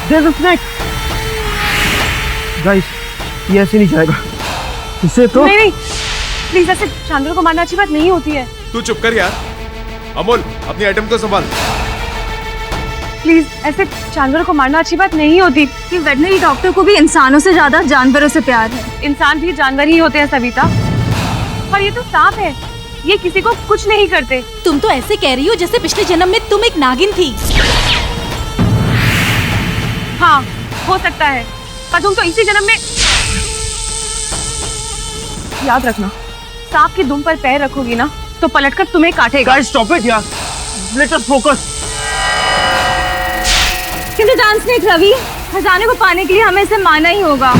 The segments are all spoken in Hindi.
There's a snake. Guys, ये ऐसे नहीं जाएगा। इसे तो नहीं, प्लीज ऐसे जानवरों को मारना अच्छी बात नहीं होती है। तू चुप कर यार। अमोल, अपनी आइटम को संभाल। प्लीज ऐसे जानवरों को मारना अच्छी बात नहीं होती। कि वेटनरी डॉक्टर को भी इंसानों से ज्यादा जानवरों से प्यार है। इंसान भी जानवर ही होते हैं सविता। और ये तो सांप है, ये किसी को कुछ नहीं करते। तुम तो ऐसे कह रही हो जैसे पिछले जन्म में तुम एक नागिन थी। हाँ, हो सकता है, पर तुम तो इसी जन्म में। याद रखना, सांप की दुम पर पैर रखोगी ना तो पलटकर तुम्हें काटेगा। Guys, stop it यार। Let us focus. किंतु डांस स्नेक रवि, खजाने को पाने के लिए हमें इसे मारना ही होगा।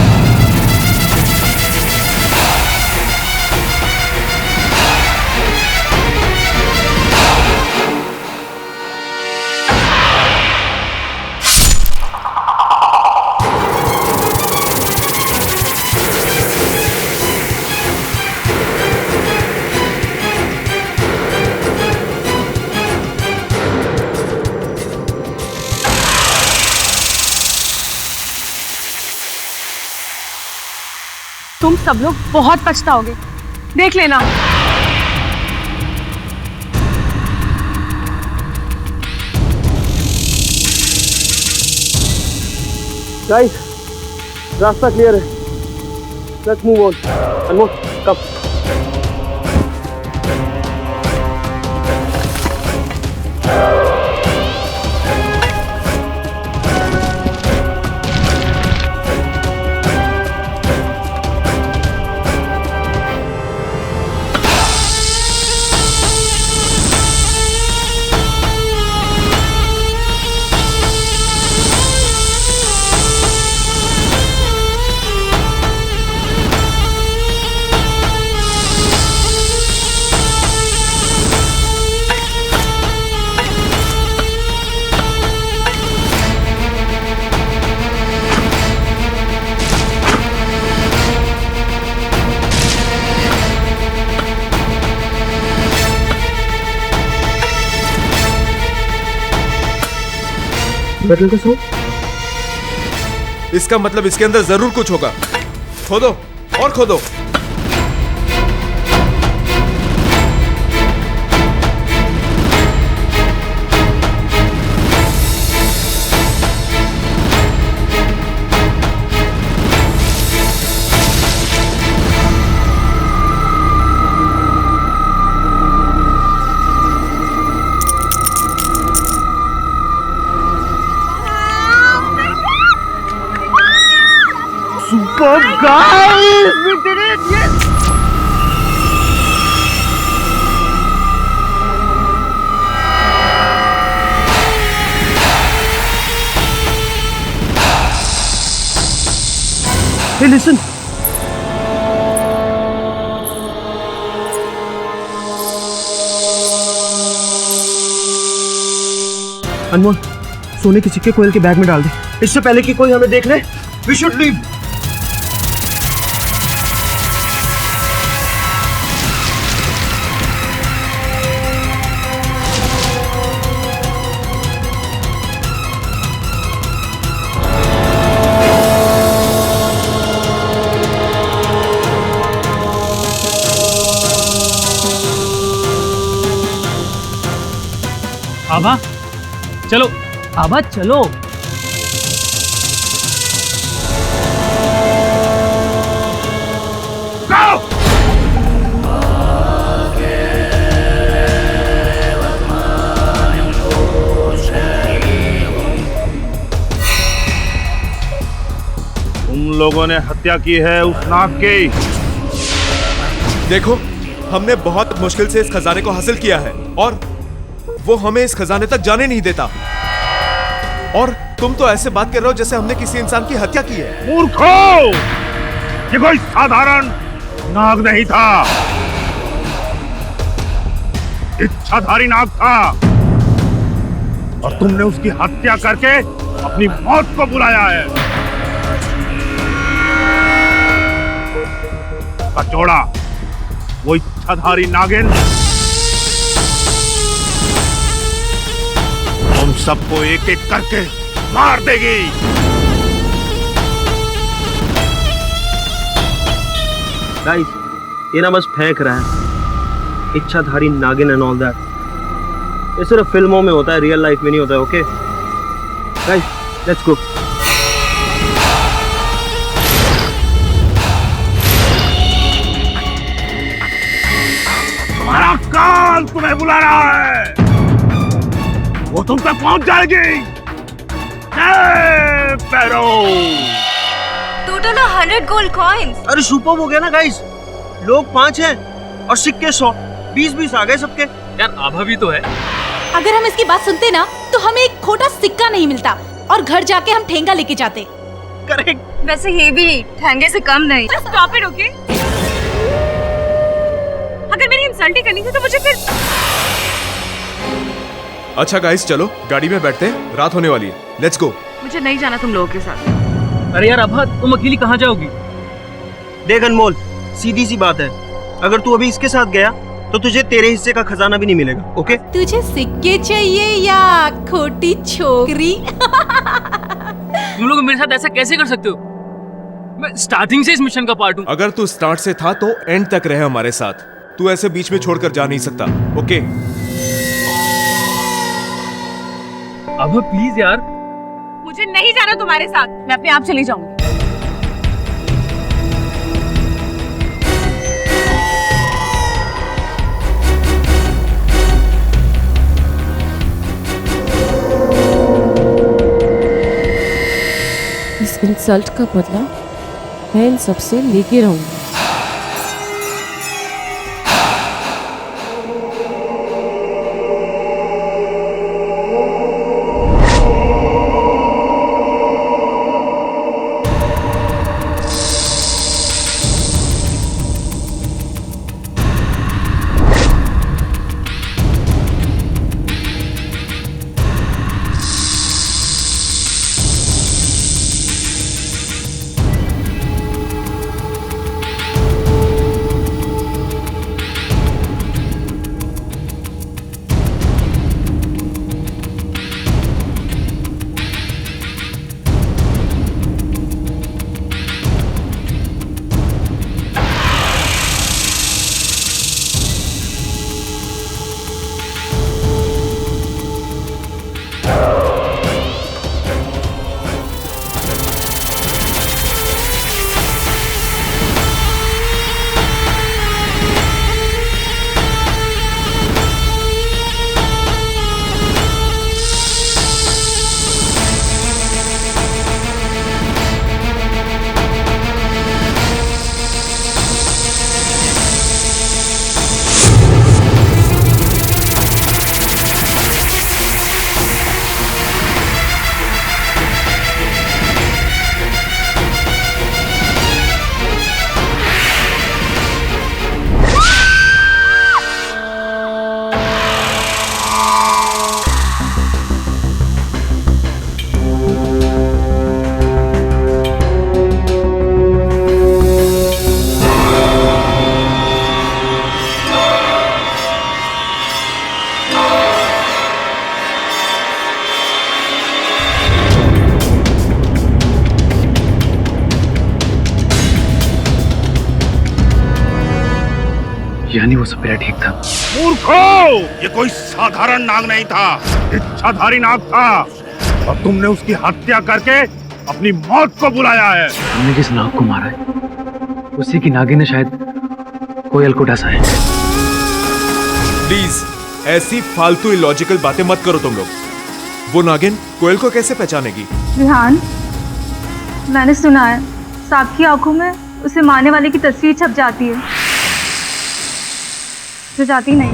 तुम सब लोग बहुत पछताओगे, देख लेना। Guys, रास्ता क्लियर है। Let's move on. Anmol, come. Metal का सूप? इसका मतलब इसके अंदर जरूर कुछ होगा। खोदो और खोदो। Superb, guys! We did it! Yes! Hey, listen! अनमोल, सोने के सिक्के कोयल के बैग में डाल दे। इससे पहले कि कोई हमें देख ले, we should leave. आभा चलो, आभा चलो। तुम लोगों ने हत्या की है उस नाग की। देखो, हमने बहुत मुश्किल से इस खजाने को हासिल किया है और वो हमें इस खजाने तक जाने नहीं देता। और तुम तो ऐसे बात कर रहे हो जैसे हमने किसी इंसान की हत्या की है। मूर्खों! ये कोई साधारण नाग नहीं था, इच्छाधारी नाग था और तुमने उसकी हत्या करके अपनी मौत को बुलाया है। कचौड़ा, वो इच्छाधारी नागिन हम सबको एक एक करके मार देगी। गाइस, ये ना बस फेंक रहा है इच्छाधारी नागिन एंड ऑल दैट। ये सिर्फ फिल्मों में होता है, रियल लाइफ में नहीं होता है। Okay guys, let's go. तुम्हारा काल तुम्हें बुला रहा है, वो तुम तक पहुंच जाएगी। पैरो टोटल 100 गोल्ड कॉइन्स। अरे सुपर हो गया ना गाइस, लोग 5 हैं और सिक्के 100, 20-20 आ गए सबके। यार आभा भी तो है। अगर हम इसकी बात सुनते ना तो हमें एक खोटा सिक्का नहीं मिलता और घर जाके हम ठेंगा लेके जाते। करेक्ट। वैसे ये भी ठहंगे से कम नहीं। Stop it, okay? अगर मेरी इंसल्ट ही करनी थी तो मुझे फिर। अच्छा गाइस, चलो गाड़ी में बैठते हैं, रात होने वाली है। Let's go. मुझे नहीं जाना तुम लोगों के साथ। अरे यार आभा, तुम अकेली कहाँ जाओगी? देख अनमोल, सीधी सी बात है, अगर तू अभी इसके साथ गया तो तुझे तेरे हिस्से का खजाना भी नहीं मिलेगा। ओके? तुझे सिक्के चाहिए या खोटी छोकरी? तुम लोग मेरे साथ ऐसा कैसे कर सकते हो? मैं स्टार्टिंग से इस मिशन का पार्ट हूँ। अगर तू स्टार्ट से था तो एंड तक रहे हमारे साथ। तू ऐसे बीच में छोड़कर जा नहीं सकता। ओके? आभा प्लीज यार। मुझे नहीं जाना तुम्हारे साथ, मैं अपने आप चली जाऊंगी। इस इंसल्ट का बदला मैं इन सबसे लेके रहूंगी। यानी वो सपेरा ठीक था। मूर्खो, ये कोई साधारण नाग नहीं था, इच्छाधारी नाग था, और तुमने उसकी हत्या करके अपनी मौत को बुलाया है। हमने जिस नाग को मारा है उसी की नागिन ने शायद कोयल को डसा है। प्लीज ऐसी फालतू इलॉजिकल बातें मत करो तुम लोग। वो नागिन कोयल को कैसे पहचानेगी? रिहान, मैंने सुना है सांप की आंखों में उसे मारने वाले की तस्वीर छप जाती है, जो जाती नहीं।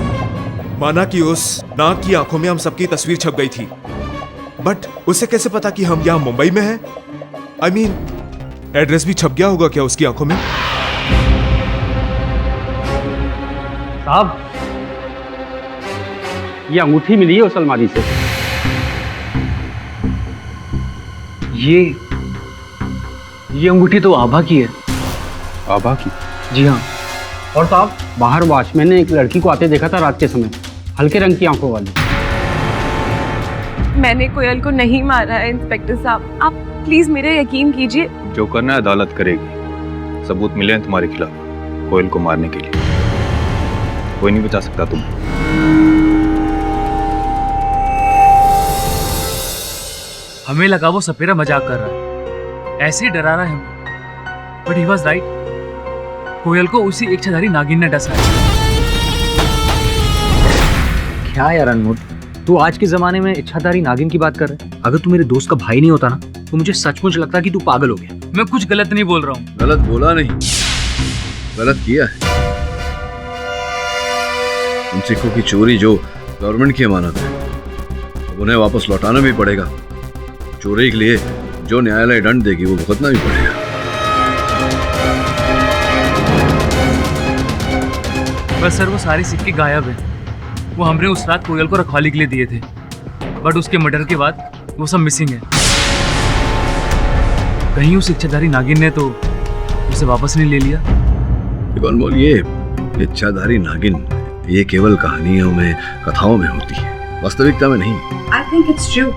माना कि उस नाग की आंखों में हम सबकी तस्वीर छप गई थी, बट उसे कैसे पता कि हम यहाँ मुंबई में हैं? I mean, एड्रेस भी छप गया होगा क्या उसकी आंखों में? साहब, ये अंगूठी मिली है उस अलमारी से। ये अंगूठी तो आभा की है। आभा की? जी हाँ। और साहब, बाहर वॉचमैन ने एक लड़की को आते देखा था रात के समय, हल्के रंग की आंखों वाली। मैंने कोयल को नहीं मारा है इंस्पेक्टर साहब, आप प्लीज मेरे यकीन कीजिए। जो करना है अदालत करेगी। सबूत मिले हैं तुम्हारे खिलाफ कोयल को मारने के लिए। कोई नहीं बचा सकता तुम। हमें लगा वो सपेरा मजाक कर रहा है, ऐसे ही डरा रहा है हमें, बट ही वाज राइट। कोयल को उसी इच्छाधारी नागिन ने डसा है। क्या यार अनमोल, तू आज के जमाने में इच्छाधारी नागिन की बात कर रहा है? अगर तू मेरे दोस्त का भाई नहीं होता ना तो मुझे सचमुच लगता कि तू पागल हो गया। मैं कुछ गलत नहीं बोल रहा हूँ। गलत बोला नहीं, गलत किया है। उन सिक्कों की चोरी जो गवर्नमेंट की अमानत है, अब उन्हें वापस लौटाना भी पड़ेगा। चोरी के लिए जो न्यायालय दंड देगी वो भुगतना भी पड़ेगा। बस सर, वो सारे सिक्के गायब हैं। वो हमने उस रात कोयल को रखवाली के लिए दिए थे, बट उसके मर्डर के बाद वो सब मिसिंग है। कहीं उस इच्छाधारी नागिन ने तो उसे वापस नहीं ले लिया। अनमोल, ये इच्छाधारी नागिन ये केवल कहानियों में, कथाओं में होती है, वास्तविकता में नहीं। I think it's true.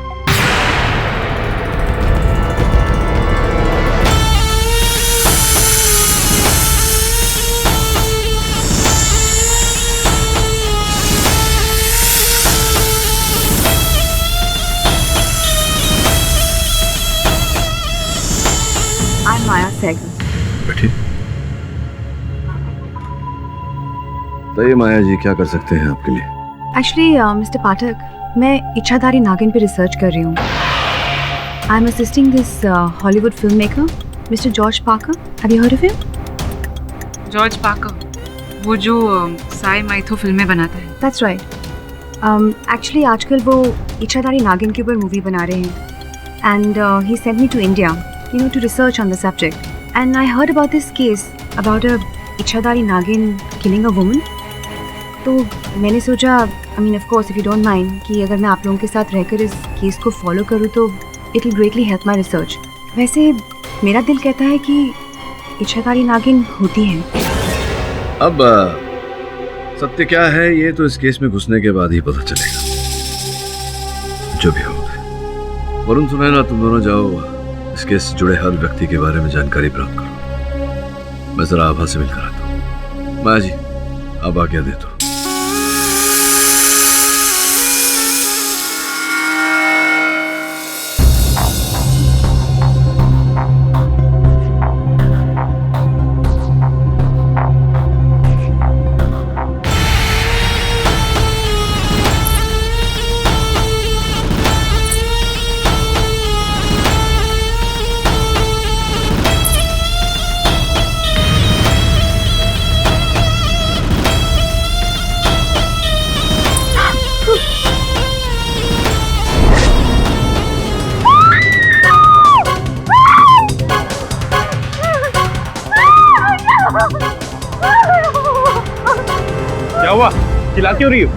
Maya Sehgal. बैठिए। तो ये माया जी क्या कर सकते हैं आपके लिए? एक्चुअली मिस्टर पाठक, मैं इच्छाधारी नागिन पे रिसर्च कर रही हूँ। I M assisting this Hollywood film maker mister George Parker. Have you heard of him? George Parker, वो जो साई माइथो फिल्में बनाता है। That's right. एक्चुअली आजकल वो इच्छाधारी नागिन के ऊपर मूवी बना रहे हैं and he sent me to India to research on the subject, and I heard about this case about a इच्छाधारी नागिन killing a woman. तो मैंने सोचा, I mean of course if you don't mind, कि अगर मैं आप लोगों के साथ रहकर इस केस को फॉलो करूँ तो it will greatly help my research. वैसे मेरा दिल कहता है कि इच्छाधारी नागिन होती है। अब सत्य क्या है ये तो इस केस में घुसने के बाद ही पता चलेगा। जो भी हो, वरुण सुनैना, तुम दोनों जाओ इस केस से जुड़े हर व्यक्ति के बारे में जानकारी प्राप्त करो। मैं जरा आभा से मिलकर आता हूँ। माया जी, आप आज्ञा दे दो। क्या हुआ? चिल्ला क्यों रही हो?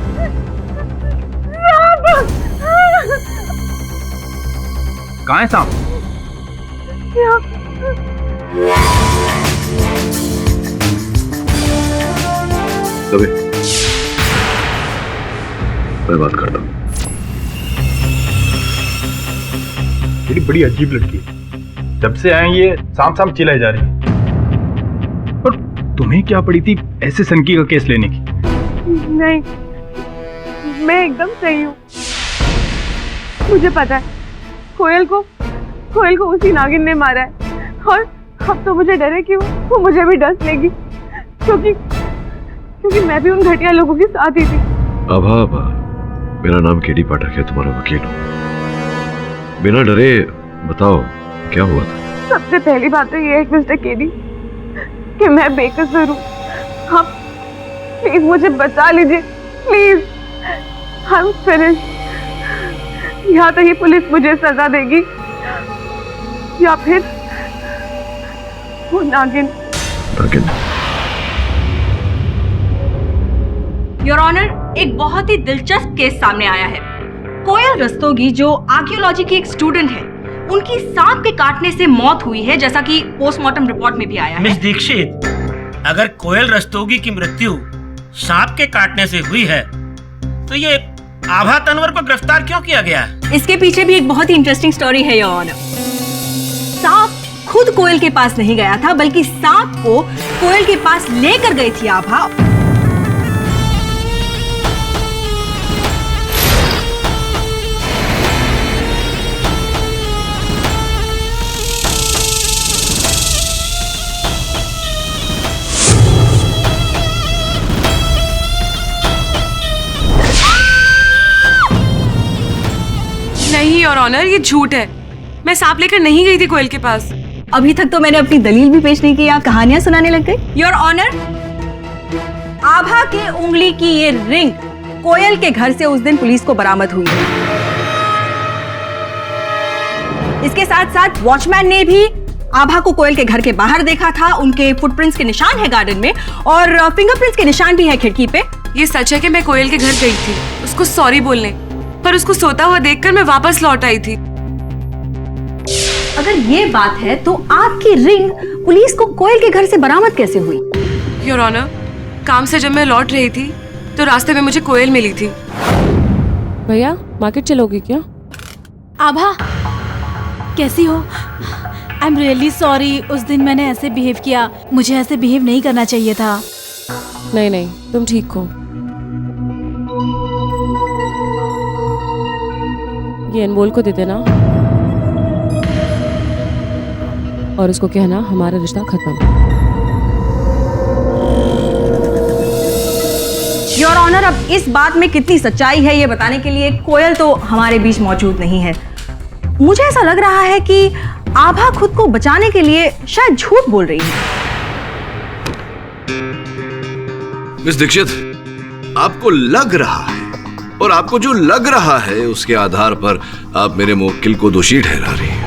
कहाँ है सांप? कभी मैं बात करता हूँ। तेरी बड़ी अजीब लड़की है। जब से आए ये सांप सांप चिल्लाई जा रही है। और तुम्हें क्या पड़ी थी ऐसे सनकी का केस लेने की? नहीं, मैं एकदम सही हूँ। मुझे पता है कोयल को उसी नागिन ने मारा है, और अब तो मुझे डर है कि वो मुझे भी डस लेगी, क्योंकि मैं भी उन घटिया लोगों के साथ ही थी। आभा, मेरा नाम केडी पाठक है, तुम्हारा वकील हूँ। बिना डरे बताओ क्या हुआ था? सबसे पहली बात तो ये है मिस्टर केडी कि मैं बेकसूर हूँ। आप प्लीज मुझे बचा लीजिए, प्लीज। I am finished. या तो ये पुलिस मुझे सजा देगी या फिर वो नागिन। योर ऑनर, एक बहुत ही दिलचस्प केस सामने आया है। कोयल रस्तोगी जो आर्कियोलॉजी की एक स्टूडेंट है, उनकी सांप के काटने से मौत हुई है, जैसा कि पोस्टमार्टम रिपोर्ट में भी आया है। मिस दीक्षित, अगर कोयल रस्तोगी की मृत्यु सांप के काटने से हुई है तो ये आभा तनवर को गिरफ्तार क्यों किया गया है? इसके पीछे भी एक बहुत ही इंटरेस्टिंग स्टोरी है योर ऑनर। सांप खुद कोयल के पास नहीं गया था, बल्कि सांप को कोयल के पास लेकर गई थी आभा। नहीं योर ऑनर, ये झूठ है। मैं सांप लेकर नहीं गई थी कोयल के पास। अभी तक तो मैंने अपनी दलील भी पेश नहीं की, आप कहानियां सुनाने लग गए। योर ऑनर, आभा के उंगली की ये रिंग कोयल के घर से उस दिन पुलिस को बरामद हुई है। इसके साथ साथ वॉचमैन ने भी आभा को कोयल के घर के बाहर देखा था। उनके फुटप्रिंट्स के निशान है गार्डन में और फिंगरप्रिंट्स के निशान भी है खिड़की पे। ये सच है कि मैं कोयल के घर गई थी उसको सॉरी बोलने, पर उसको सोता हुआ देखकर मैं वापस लौट आई थी। अगर ये बात है तो आपकी रिंग पुलिस को कोयल के घर से बरामद कैसे हुई? योर ऑनर, काम से जब मैं लौट रही थी तो रास्ते में मुझे कोयल मिली थी। भैया मार्केट चलोगे क्या? आभा कैसी हो? आई एम रियली सॉरी, उस दिन मैंने ऐसे बिहेव किया। मुझे ऐसे बिहेव नहीं करना चाहिए था। नहीं नहीं, तुम ठीक हो। ये अनमोल को दे देना और उसको कहना हमारा रिश्ता खत्म। योर ऑनर, अब इस बात में कितनी सच्चाई है ये बताने के लिए कोयल तो हमारे बीच मौजूद नहीं है। मुझे ऐसा लग रहा है कि आभा खुद को बचाने के लिए शायद झूठ बोल रही है। मिस दीक्षित, आपको लग रहा है, और आपको जो लग रहा है उसके आधार पर आप मेरे मुवक्किल को दोषी ठहरा रही हैं।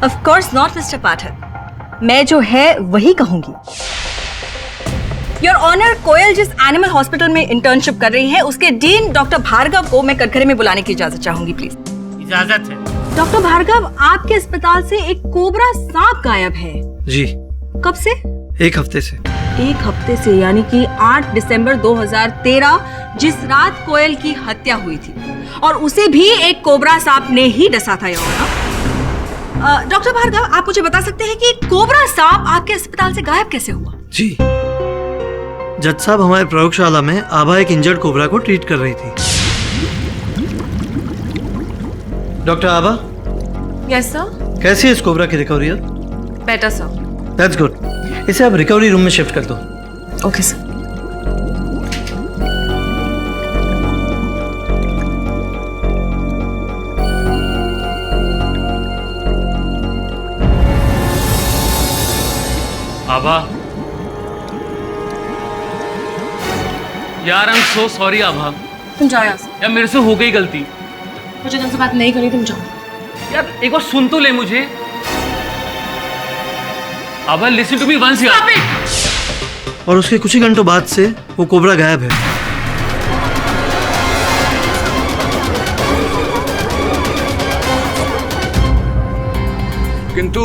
Of course not, मिस्टर पाठक। मैं जो है वही कहूंगी। योर ऑनर, कोयल जिस एनिमल हॉस्पिटल में इंटर्नशिप कर रही है उसके डीन डॉक्टर भार्गव को मैं कटघरे में बुलाने की इजाजत चाहूंगी, प्लीज। इजाजत है। डॉक्टर भार्गव, आपके अस्पताल से एक कोबरा सांप गायब है। जी। कब से? एक हफ्ते से। एक हफ्ते से, यानी कि 8 दिसंबर 2013, जिस रात कोयल की हत्या हुई थी, और उसे भी एक कोबरा सांप ने ही डसा था। डॉक्टर भार्गव, आप मुझे बता सकते हैं कि कोबरा सांप आपके अस्पताल से गायब कैसे हुआ? जी, जज साहब, हमारे प्रयोगशाला में आभा एक इंजर्ड कोबरा को ट्रीट कर रही थी। डॉक्टर आभा। Yes sir. कैसी है इस कोबरा की recovery? Better sir. That's good. इसे अब रिकवरी रूम में शिफ्ट कर दो। Okay sir. आभा, यार आई एम सो सॉरी आभा। तुम जाओ यहाँ से। यार मेरे से हो गई गलती। मुझे तुमसे बात नहीं करनी, तुम जाओ। यार एक बार सुन तो ले मुझे। आभा लिसन टू मी वंस यार। और उसके कुछ ही घंटों बाद से वो कोबरा गायब है। किंतु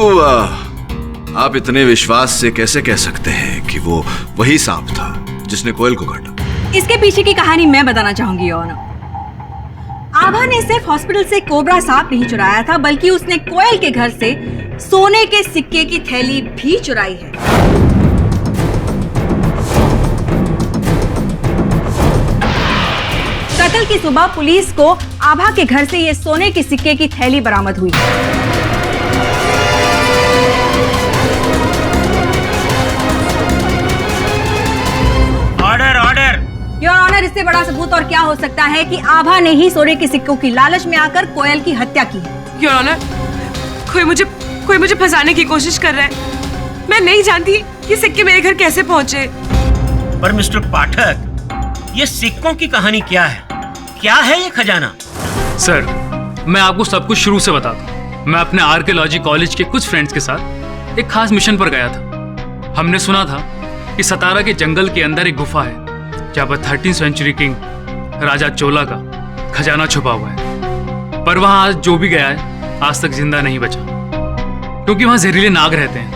आप इतने विश्वास से कैसे कह सकते हैं कि वो वही सांप था जिसने कोयल को काटा? इसके पीछे की कहानी मैं बताना चाहूंगी। आभा ने सिर्फ हॉस्पिटल से कोबरा सांप नहीं चुराया था, बल्कि उसने कोयल के घर से सोने के सिक्के की थैली भी चुराई है। कत्ल की सुबह पुलिस को आभा के घर से ये सोने के सिक्के की थैली बरामद हुई। Order order. योर ऑनर, इससे बड़ा सबूत और क्या हो सकता है कि आभा ने ही सोने के सिक्कों की लालच में आकर कोयल की हत्या की है। योर ऑनर, कोई मुझे फंसाने की कोशिश कर रहा है। मैं नहीं जानती कि सिक्के मेरे घर कैसे पहुंचे। पर मिस्टर पाठक, ये सिक्कों की कहानी क्या है? क्या है ये खजाना? सर, मैं आपको सब कुछ शुरू से बताता हूँ। मैं अपने आर्कियोलॉजी कॉलेज के कुछ फ्रेंड्स के साथ एक खास मिशन पर गया था। हमने सुना था कि सतारा के जंगल के अंदर एक गुफा है जहाँ पर 13th सेंचुरी किंग राजा चोला का खजाना छुपा हुआ है। पर वहाँ आज जो भी गया है आज तक जिंदा नहीं बचा, क्योंकि वहाँ जहरीले नाग रहते हैं।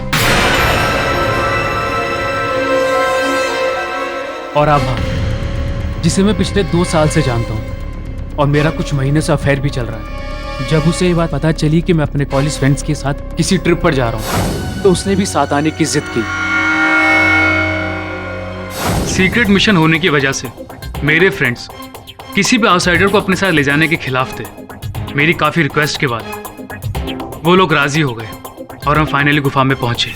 और आभा, जिसे मैं पिछले 2 साल से जानता हूँ और मेरा कुछ महीने से अफेयर भी चल रहा है। जब उसे ये बात पता चली कि मैं अपने कॉलेज फ्रेंड्स के साथ किसी ट्रिप पर जा रहा हूँ तो उसने भी साथ आने की जिद की। सीक्रेट मिशन होने की वजह से मेरे फ्रेंड्स किसी भी आउटसाइडर को अपने साथ ले जाने के खिलाफ थे। मेरी काफ़ी रिक्वेस्ट के बाद वो लोग राजी हो गए और हम फाइनली गुफा में पहुंचे।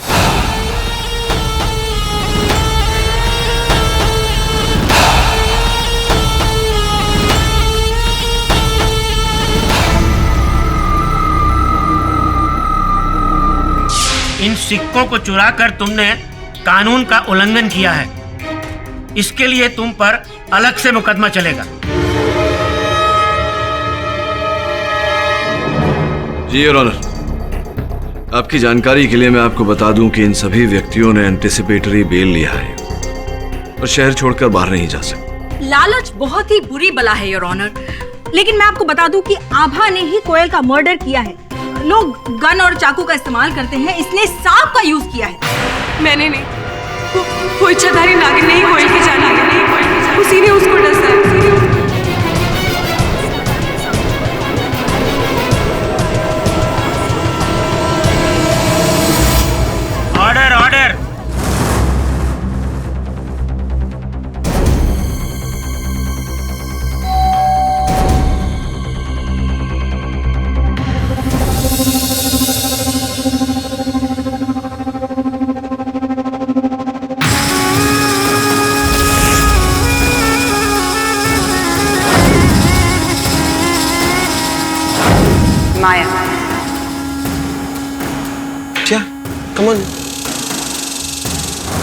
इन सिक्कों को चुराकर तुमने कानून का उल्लंघन किया है। इसके लिए तुम पर अलग से मुकदमा चलेगा। जी योर ऑनर, आपकी जानकारी के लिए मैं आपको बता दूं कि इन सभी व्यक्तियों ने एंटिसिपेटरी बेल लिया है और शहर छोड़कर बाहर नहीं जा सकते। लालच बहुत ही बुरी बला है योर ऑनर, लेकिन मैं आपको बता दूं कि आभा ने ही कोयल का मर्डर किया है। लोग गन और चाकू का इस्तेमाल करते हैं, इसने सांप का यूज किया है। मैंने नहीं, वो इच्छाधारी नागिन नहीं कोयल की जान आ गई, उसी ने उसको डसा। Order order. माया, क्या? Come on.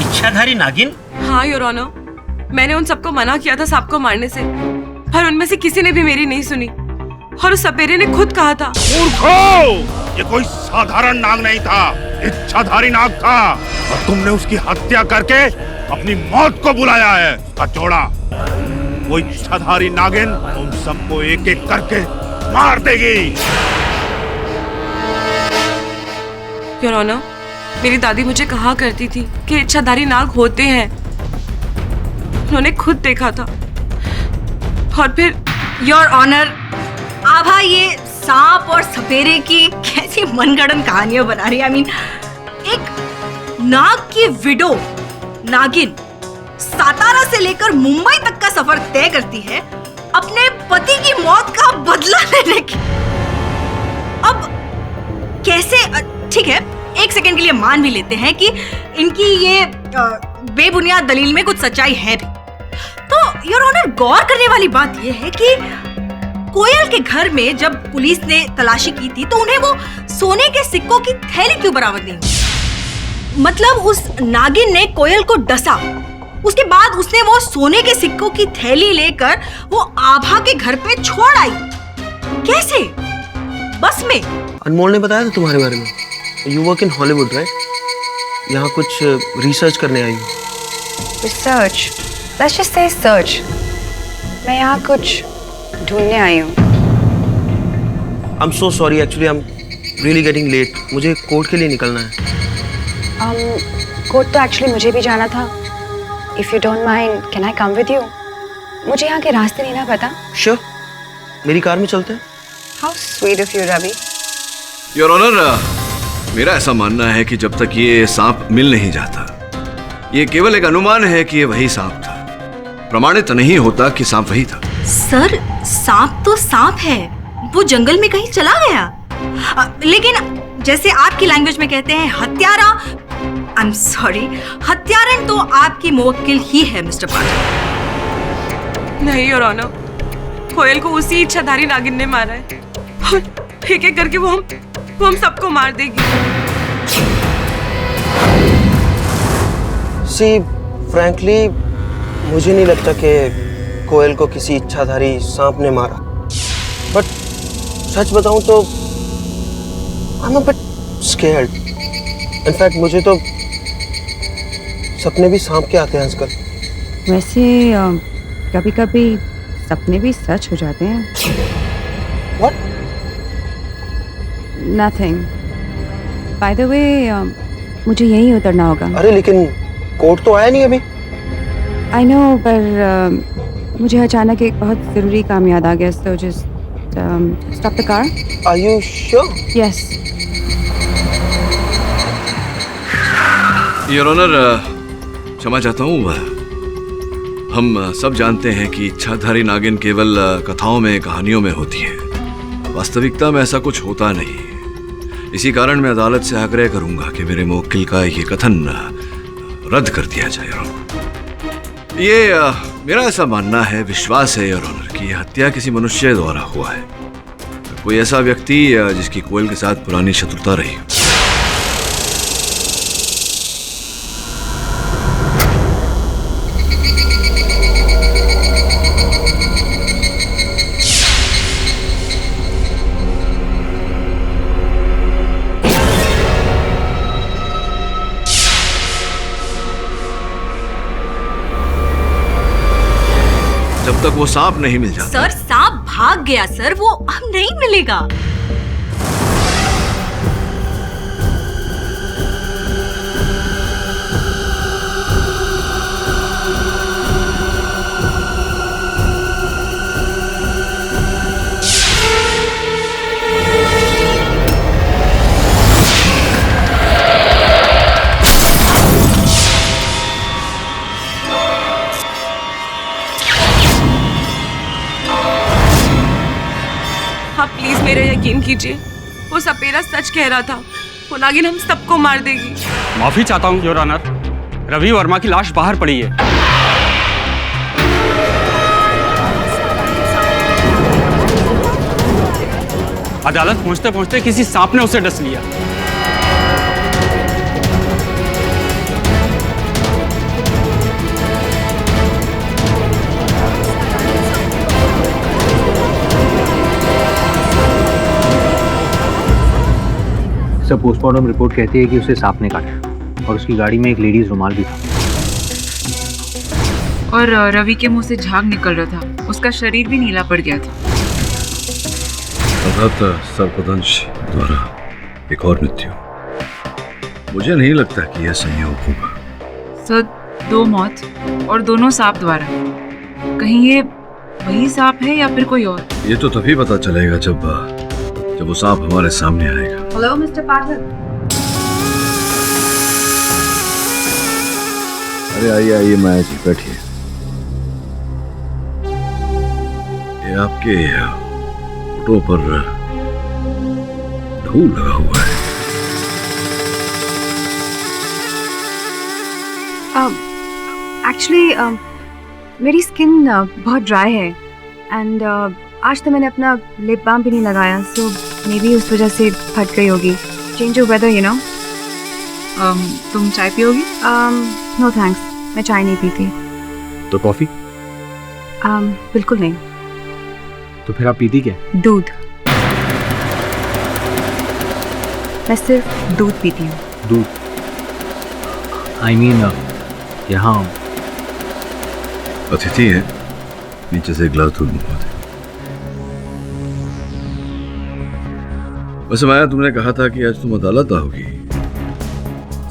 इच्छाधारी नागिन? हाँ योर ऑनर, मैंने उन सबको मना किया था सांप को मारने से, पर उनमें से किसी ने भी मेरी नहीं सुनी और उस सपेरे ने खुद कहा था। मूर्खो! ये कोई साधारण नाग नहीं था, इच्छाधारी नाग था और तुमने उसकी हत्या करके अपनी मौत को बुलाया है। उसका जोड़ा, वो इच्छाधारी नागिन तुम सबको एक एक करके मार देगी। योर ऑनर, मेरी दादी मुझे कहा करती थी कि इच्छाधारी नाग होते हैं। उन्होंने खुद देखा था और फिर। योर ऑनर, आभा ये सांप और सपेरे की कैसी मनगढ़ंत कहानियां बना रही है। I mean, एक नाग की विडो नागिन सातारा से लेकर मुंबई तक का सफर तय करती है अपने पति की मौत का बदला लेने की। अब कैसे? ठीक है, एक सेकंड के लिए मान भी लेते हैं कि इनकी ये बेबुनियाद दलील में कुछ सच्चाई है भी, तो योर ऑनर गौर करने वाली बात यह है कि कोयल के घर में जब पुलिस ने तलाशी की थी तो उन्हें वो सोने के सिक्कों की थैली क्यों बरामद नहीं हुई? मतलब उस नागिन ने कोयल को डसा, उसके बाद उसने वो सोने के सिक्कों की थैली लेकर वो आभा के घर पे छोड़ आई। कैसे? बस में? अनमोल ने बताया था तुम्हारे बारे में। You work in Hollywood right? यहाँ कुछ रिसर्च करने आई हूँ। Research? Let's just say search. मैं यहाँ कुछ ढूंढने आई हूँ। I am so sorry, actually I am really getting late. मुझे कोर्ट के लिए निकलना है। कोर्ट तो एक्चुअली मुझे भी जाना था। If you don't mind, can I come with you? मुझे यहाँ के रास्ते नहीं ना पता। श्योर, मेरी कार में चलते हैं। How sweet of you Ravi. Your honour, मेरा ऐसा मानना है कि जब तक ये सांप मिल नहीं जाता, ये केवल एक अनुमान है कि ये वही सांप था। प्रमाणित नहीं होता कि सांप वही था। सर, सांप तो सांप है, वो जंगल में कहीं चला गया। लेकिन जैसे आपकी लैंग्वेज में कहते हैं हत्यारा, आई एम सॉरी, हत्यारन तो आपकी मुवक्किल ही है मिस्टर पाठक। नहीं योर ऑनर, कोयल को उसी इच्छाधारी नागिन ने मारा है और एक एक करके वो हम सबको मार देगी। सी फ्रैंकली मुझे नहीं लगता कि कोयल को किसी इच्छाधारी सांप ने मारा, बट सच बताऊं तो I am a bit scared. In fact मुझे तो सपने भी सांप के आते हैं आजकल। वैसे कभी कभी सपने भी सच हो जाते हैं। What? Nothing. By the way, मुझे यहीं उतरना होगा। अरे लेकिन कोर्ट तो आया नहीं अभी। I know, पर मुझे अचानक एक बहुत ज़रूरी काम याद आ गया, so just stop the car. Are you sure? Yes. Your honour, क्षमा चाहता हूँ। हम सब जानते हैं कि इच्छाधारी नागिन केवल कथाओं में, कहानियों में होती है। वास्तविकता में ऐसा कुछ होता नहीं। इसी कारण मैं अदालत से आग्रह करूंगा कि मेरे मुवक्किल का ये कथन रद्द कर दिया जाए। ये मेरा ऐसा मानना है, विश्वास है योर ऑनर, कि यह हत्या किसी मनुष्य द्वारा हुआ है। कोई ऐसा व्यक्ति जिसकी कोयल के साथ पुरानी शत्रुता रही। जब तक वो सांप नहीं मिल जाता। सर, सांप भाग गया सर, वो अब नहीं मिलेगा। आप प्लीज मेरा यकीन कीजिए, वो सपेरा सच कह रहा था। वो नागिन हम सबको मार देगी। माफी चाहता हूँ योर ऑनर, रवि वर्मा की लाश बाहर पड़ी है। अदालत पहुंचते पहुंचते किसी सांप ने उसे डस लिया। सब पोस्टमार्टम रिपोर्ट कहती है कि उसे सांप ने काटा और उसकी गाड़ी में एक लेडीज रुमाल भी था। और रवि के मुंह से झाग निकल रहा था, उसका शरीर भी नीला पड़ गया था। सर्पदंश द्वारा एक और मृत्यु। मुझे नहीं लगता कि यह संयोग होगा। सर, 2 मौत और दोनों सांप द्वारा। कहीं ये वही सांप है या फिर कोई और? ये तो तभी पता चलेगा जब वो सांप हमारे सामने आएगा। हेलो मिस्टर पाठक। अरे आइए आइए माया जी, बैठिए। ये आपके फोटो पर धूल लगा हुआ है। एक्चुअली मेरी स्किन बहुत ड्राई है एंड आज तो मैंने अपना लिप बाम भी नहीं लगाया, सो मे बी उस वजह से फट गई होगी। Change of weather, you know. तुम चाय पियोगी? नो थैंक्स, मैं चाय नहीं पीती। तो कॉफी? बिल्कुल नहीं। तो फिर आप पीती क्या? दूध। मैं सिर्फ दूध पीती हूँ। दूध? आई मीन यहाँ अतिथि है, नीचे से एक गिलास दूध मंगवा दे। वैसे माया, तुमने कहा था कि आज तुम अदालत आओगी।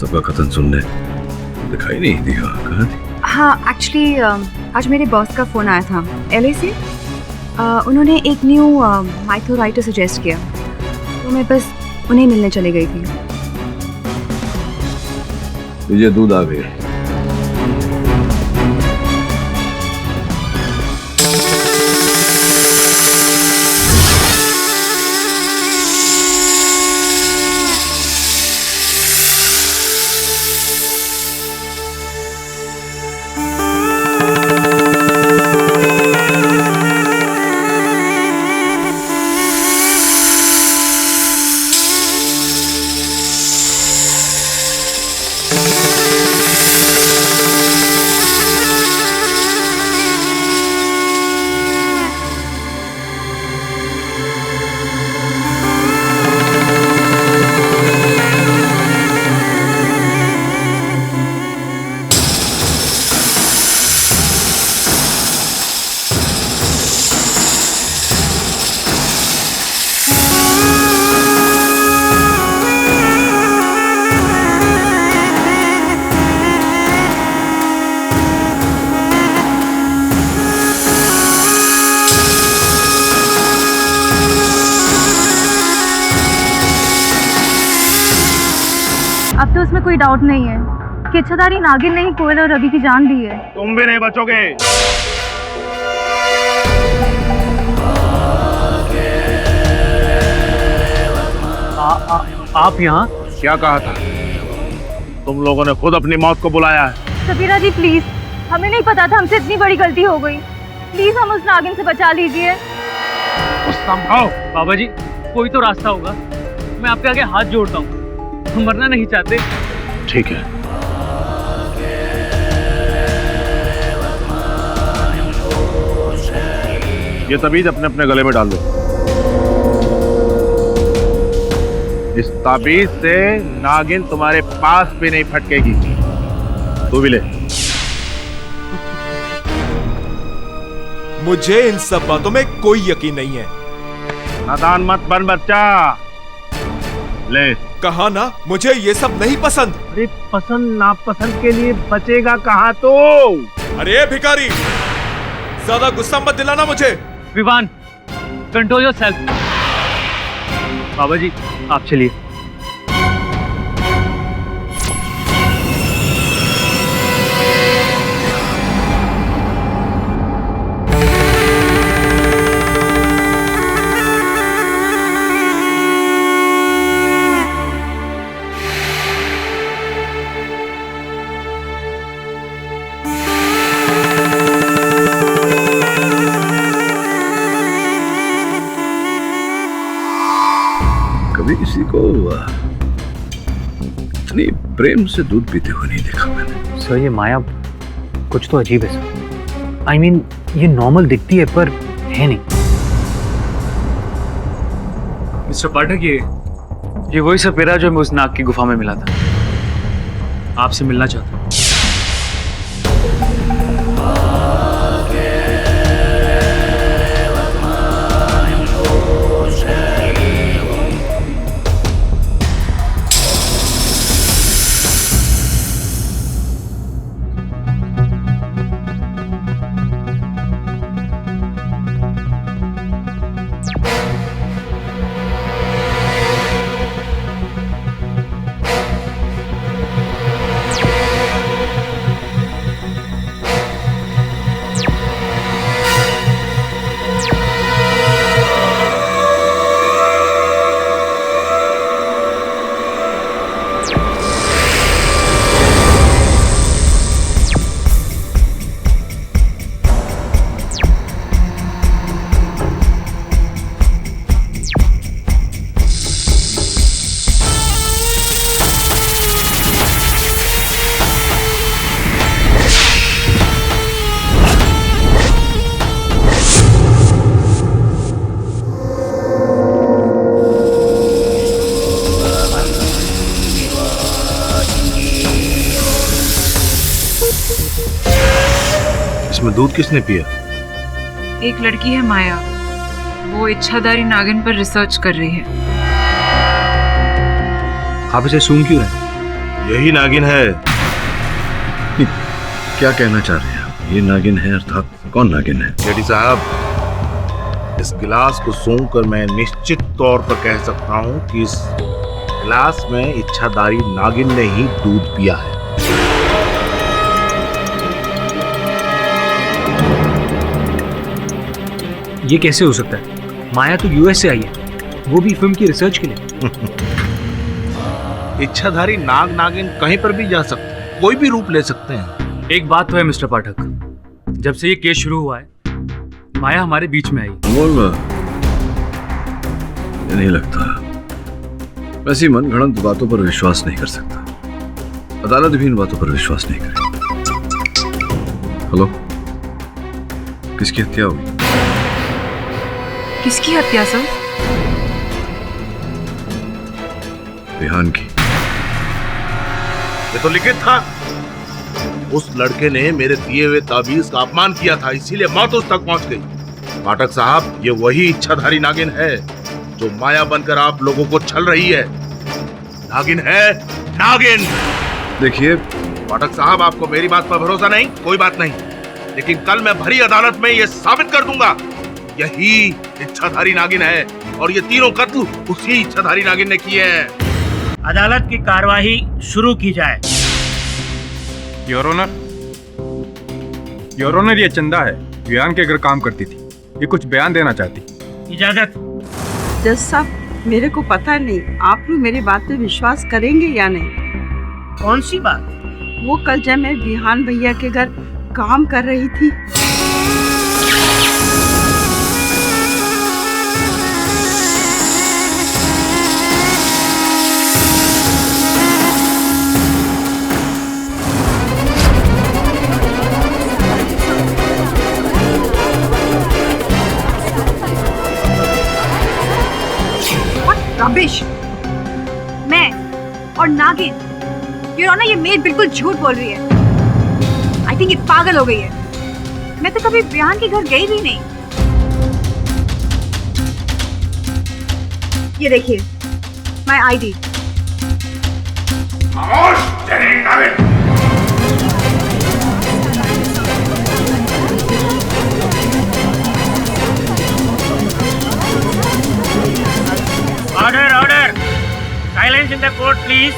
सबका कथन सुनने दिखाई नहीं दिया, कहाँ थी? हाँ, एक्चुअली आज मेरे बॉस का फ़ोन आया था LA से। उन्होंने एक न्यू माइथो राइटर सजेस्ट किया, तो मैं बस उन्हें मिलने चली गई थी। मुझे दूध आ गया। कोई डाउट नहीं है कि इच्छाधारी नागिन ने ही कोयल और रवि की जान दी है। तुम भी नहीं बचोगे। आप यहाँ? क्या कहा था? तुम लोगों ने खुद अपनी मौत को बुलाया है। सफीरा जी प्लीज, हमें नहीं पता था, हमसे इतनी बड़ी गलती हो गई। प्लीज हम उस नागिन से बचा लीजिए। संभव बाबा जी, कोई तो रास्ता होगा। मैं आपके आगे हाथ जोड़ता हूँ, हम मरना नहीं चाहते। ठीक है, ये ताबीज अपने अपने गले में डाल लो। इस ताबीज से नागिन तुम्हारे पास भी नहीं फटकेगी। तू भी ले। मुझे इन सब बातों में कोई यकीन नहीं है। नादान मत बन बच्चा। ले। कहा ना मुझे ये सब नहीं पसंद। अरे पसंद नापसंद के लिए बचेगा कहाँ तो। अरे भिखारी, ज्यादा गुस्सा मत दिलाना मुझे। Vivaan, control yourself. बाबा जी आप चलिए। कभी किसी को इतनी प्रेम से दूध पीते हुए नहीं देखा मैंने। सर ये माया कुछ तो अजीब है सर। I mean, ये नॉर्मल दिखती है पर है नहीं। मिस्टर पाठक, ये वही सपेरा जो मैं उस नाग की गुफा में मिला था। आपसे मिलना चाहता हूँ। इसमें दूध किसने पिया? एक लड़की है माया, वो इच्छाधारी नागिन पर रिसर्च कर रही है। आप इसे सूंघ क्यों रहे? यही नागिन है। क्या कहना चाह रहे हैं? ये नागिन है अर्थात कौन नागिन है? जेडी साहब, इस गिलास को सूंघ कर मैं निश्चित तौर पर कह सकता हूँ कि इस गिलास में इच्छाधारी नागिन ने ही दूध पिया है। ये कैसे हो सकता है? माया तो यूएस से आई है, वो भी फिल्म की रिसर्च के लिए। इच्छाधारी नाग नागिन कहीं पर भी जा सकते हैं, कोई भी रूप ले सकते हैं। एक बात तो है मिस्टर पाठक, जब से ये केस शुरू हुआ है माया हमारे बीच में आई। बोल, ये नहीं लगता। वैसी मन गढ़ंत बातों पर विश्वास नहीं कर सकता। अदालत भी इन बातों पर विश्वास नहीं करेगी। हेलो, किसकी हत्या हुई? किसकी हत्या सर? विहान की। ये तो लिखित था। उस लड़के ने मेरे दिए हुए ताबीज का अपमान किया था, इसीलिए मौत उस तक पहुंच गई। पाठक साहब, ये वही इच्छाधारी नागिन है जो माया बनकर आप लोगों को छल रही है। नागिन है, नागिन। देखिए पाठक साहब, आपको मेरी बात पर भरोसा नहीं, कोई बात नहीं, लेकिन कल मैं भरी अदालत में ये साबित कर दूंगा यही इच्छाधारी नागिन है और ये तीनों कत्ल उसी इच्छाधारी नागिन ने किए हैं। अदालत की कार्यवाही शुरू की जाए। योर ऑनर, ये चंदा है, विहान के घर काम करती थी। ये कुछ बयान देना चाहती। इजाजत। जज साहब, मेरे को पता नहीं आप लोग मेरी बात पे विश्वास करेंगे या नहीं। कौन सी बात? वो कल जब मैं विहान भैया के घर काम कर रही थी, रबिश। मैं और नागिन, योर ऑनर, ये मेड बिल्कुल झूठ बोल रही है। आई थिंक ये पागल हो गई है। मैं तो कभी विहान के घर गई भी नहीं। ये देखिए, my ID. Order order, silence in the court please.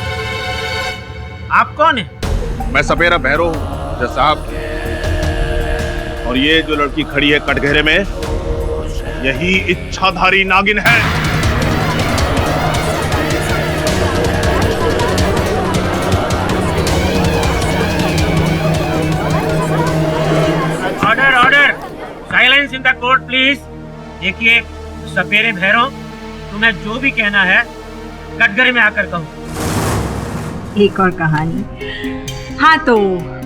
आप कौन है? मैं सपेरा भैरव हूँ जज साहब, और ये जो लड़की खड़ी है कटघरे में, यही इच्छाधारी नागिन है। Order order, silence in the court please. देखिए सपेरे भैरव, तुम्हें जो भी कहना है कटघरे में आकर कहो। एक और कहानी। हाँ तो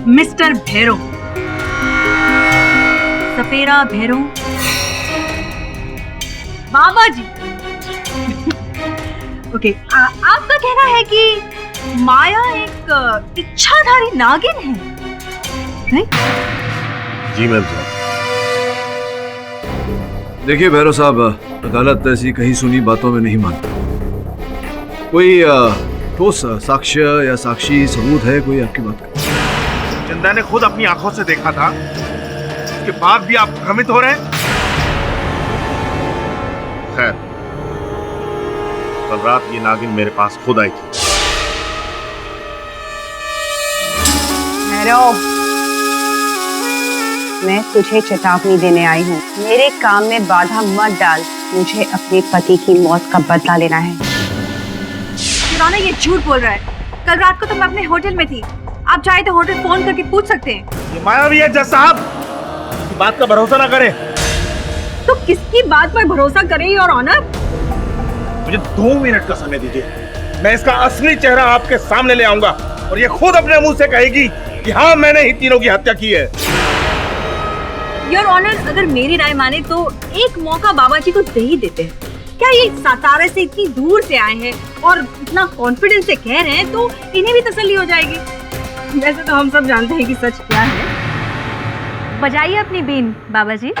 मिस्टर भैरव, सपेरा भैरव, बाबा जी। ओके, आपका कहना है कि माया एक इच्छाधारी नागिन है, राइट? जी मैम साहब। देखिए भैरव साहब, अदालत ऐसी कहीं सुनी बातों में नहीं मानती। कोई ठोस साक्ष्य या साक्षी सबूत है कोई आपकी बात का? चंदा ने खुद अपनी आंखों से देखा था, उसके बाद भी आप भ्रमित हो रहे हैं। खैर, कल रात ये नागिन मेरे पास खुद आई थी। भैरव, मैं तुझे चेतावनी देने आई हूँ। मेरे काम में बाधा मत डाल। मुझे अपने पति की मौत का बदला लेना है। योर, ये झूठ बोल रहा है। कल रात को तो मैं अपने होटल में थी। आप चाहे तो होटल फोन करके पूछ सकते हैं। ये मायावी है जज साहब, इसकी बात का भरोसा ना करें। तो किसकी बात पर भरोसा करें योर ऑनर? मुझे 2 मिनट का समय दीजिए, मैं इसका असली चेहरा आपके सामने ले आऊंगा और ये खुद अपने मुंह से कहेगी कि हाँ, मैंने ही तीनों की हत्या की है। योर ऑनर, अगर मेरी राय माने तो एक मौका बाबा जी को दे ही देते हैं। क्या ये सातारा से इतनी दूर से आए हैं और इतना कॉन्फिडेंस से कह रहे हैं, तो इन्हें भी तसल्ली हो जाएगी। वैसे तो हम सब जानते हैं कि सच क्या है। बजाइए अपनी बीन बाबा जी।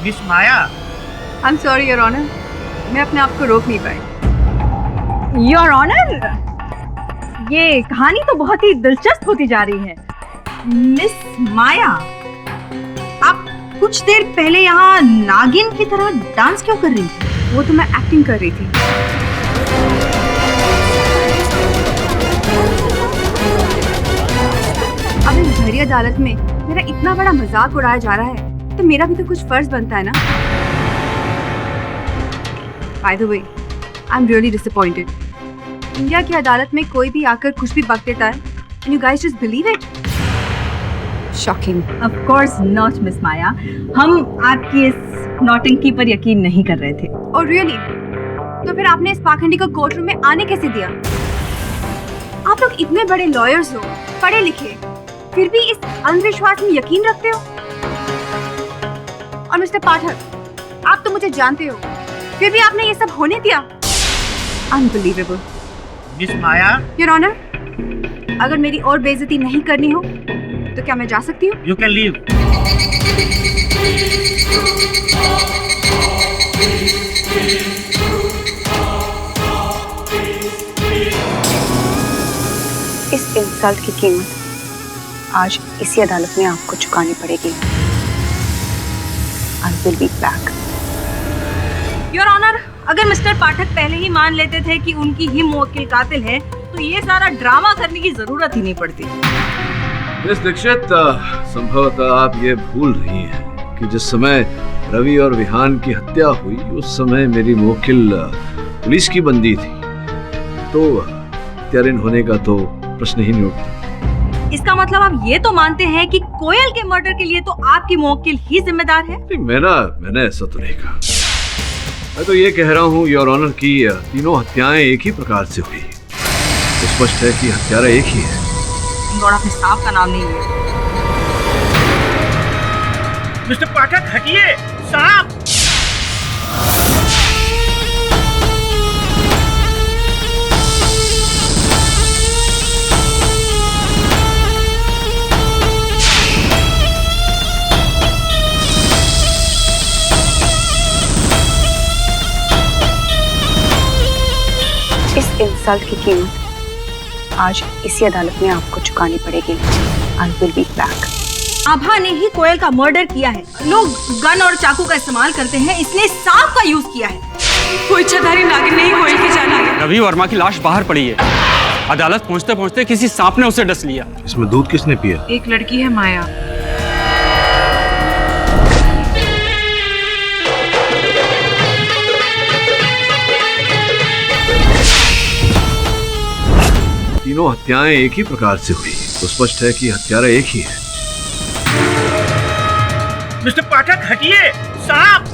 Miss Maya. I am sorry your honour, मैं अपने आप को रोक नहीं पाई। योर ऑनर, ये कहानी तो बहुत ही दिलचस्प होती जा रही है। मिस माया, आप कुछ देर पहले यहाँ नागिन की तरह डांस क्यों कर रही थी? वो तो मैं एक्टिंग कर रही थी। अब इस भरी अदालत में मेरा इतना बड़ा मजाक उड़ाया जा रहा है तो मेरा भी तो कुछ फर्ज बनता है ना। By the way, I'm really disappointed. India की अदालत में कोई भी आकर कुछ भी बक देता है and you guys just believe it? Shocking. Of course not, miss Maya. हम आपकी इस नौटंकी पर यकीन नहीं कर रहे थे। Oh really? तो फिर आपने इस पाखंडी को कोर्ट रूम में आने कैसे दिया? आप लोग इतने बड़े लॉयर्स हो, पढ़े लिखे, फिर भी इस अंधविश्वास में यकीन रखते हो? और मिस्टर पाठक, आप तो मुझे जानते हो, फिर भी आपने ये सब होने दिया? Unbelievable. Miss Maya, your honour, अगर मेरी और बेइज्जती नहीं करनी हो तो क्या मैं जा सकती हूँ? You can leave. इस इंसल्ट की कीमत आज इसी अदालत में आपको चुकानी पड़ेगी। I will be back. Your honour, अगर मिस्टर पाठक पहले ही मान लेते थे कि उनकी ही मुवक्किल कातिल है तो ये सारा ड्रामा करने की जरूरत ही नहीं पड़ती। मिस दीक्षित, संभवतः आप ये भूल रही हैं कि जिस समय रवि और विहान की हत्या हुई उस समय मेरी मुवक्किल पुलिस की बंदी थी, तो हत्यारिन होने का तो प्रश्न ही नहीं उठता। इसका मतलब आप ये तो मानते हैं कि कोयल के मर्डर के लिए तो आपकी मुवक्किल ही जिम्मेदार है? नहीं, मैंने ऐसा तो नहीं कहा। मैं तो ये कह रहा हूँ योर ऑनर की तीनों हत्याएं एक ही प्रकार से हुई। तो स्पष्ट है कि हत्यारा एक ही है। और आपने साहब का नाम नहीं लिया। मिस्टर पाठक हटिए, साहब। इस इंसल्ट की कीमत आज इसी अदालत में आपको चुकानी पड़ेगी। I will be back. आभा ने ही कोयल का मर्डर किया है। लोग गन और चाकू का इस्तेमाल करते हैं, इसने सांप का यूज किया है। कोई इच्छाधारी नागिन नहीं कोयल की जान है। रवि वर्मा की लाश बाहर पड़ी है। अदालत पहुंचते पहुंचते किसी सांप ने उसे डस लिया। इसमें दूध किसने पिया? एक लड़की है माया। तीनों हत्याएं एक ही प्रकार से हुई। तो स्पष्ट है कि हत्यारा एक ही है। मिस्टर पाठक हटिए, साहब।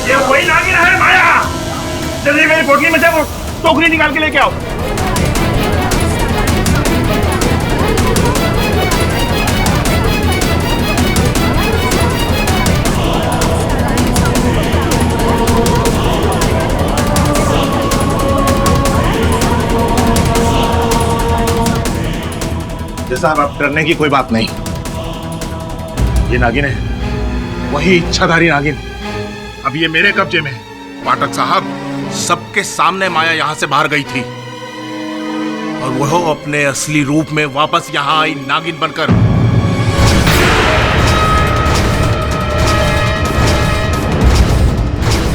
ये वही नागिन है माया। जल्दी मेरी पोटली में से वो टोकरी निकाल के लेके आओ। साहब, अब डरने की कोई बात नहीं। ये नागिन है, वही इच्छाधारी नागिन। अब ये मेरे कब्जे में। पाठक साहब, सबके सामने माया यहाँ से बाहर गई थी और वह अपने असली रूप में वापस यहाँ आई नागिन बनकर।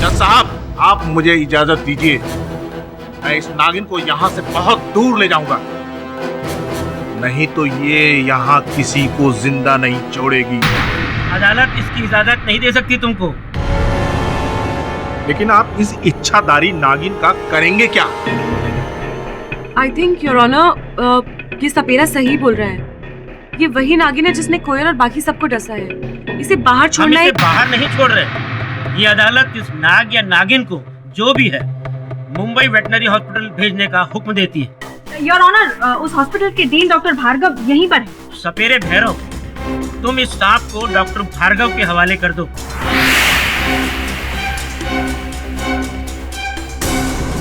जज साहब, आप मुझे इजाजत दीजिए, मैं इस नागिन को यहाँ से बहुत दूर ले जाऊंगा, नहीं तो ये यहाँ किसी को जिंदा नहीं छोड़ेगी। अदालत इसकी इजाजत नहीं दे सकती तुमको। लेकिन आप इस इच्छाधारी नागिन का करेंगे क्या? आई थिंक योर ऑनर, ये सपेरा सही बोल रहा है। ये वही नागिन है जिसने कोयल और बाकी सबको डसा है। इसे बाहर छोड़ना हम इसे बाहर नहीं छोड़ रहे। ये अदालत इस नाग या नागिन को जो भी है मुंबई वेटनरी हॉस्पिटल भेजने का हुक्म देती है। योर ऑनर, उस हॉस्पिटल के डीन डॉक्टर भार्गव यहीं पर है। सपेरे भैरव, तुम इस सांप को डॉक्टर भार्गव के हवाले कर दो।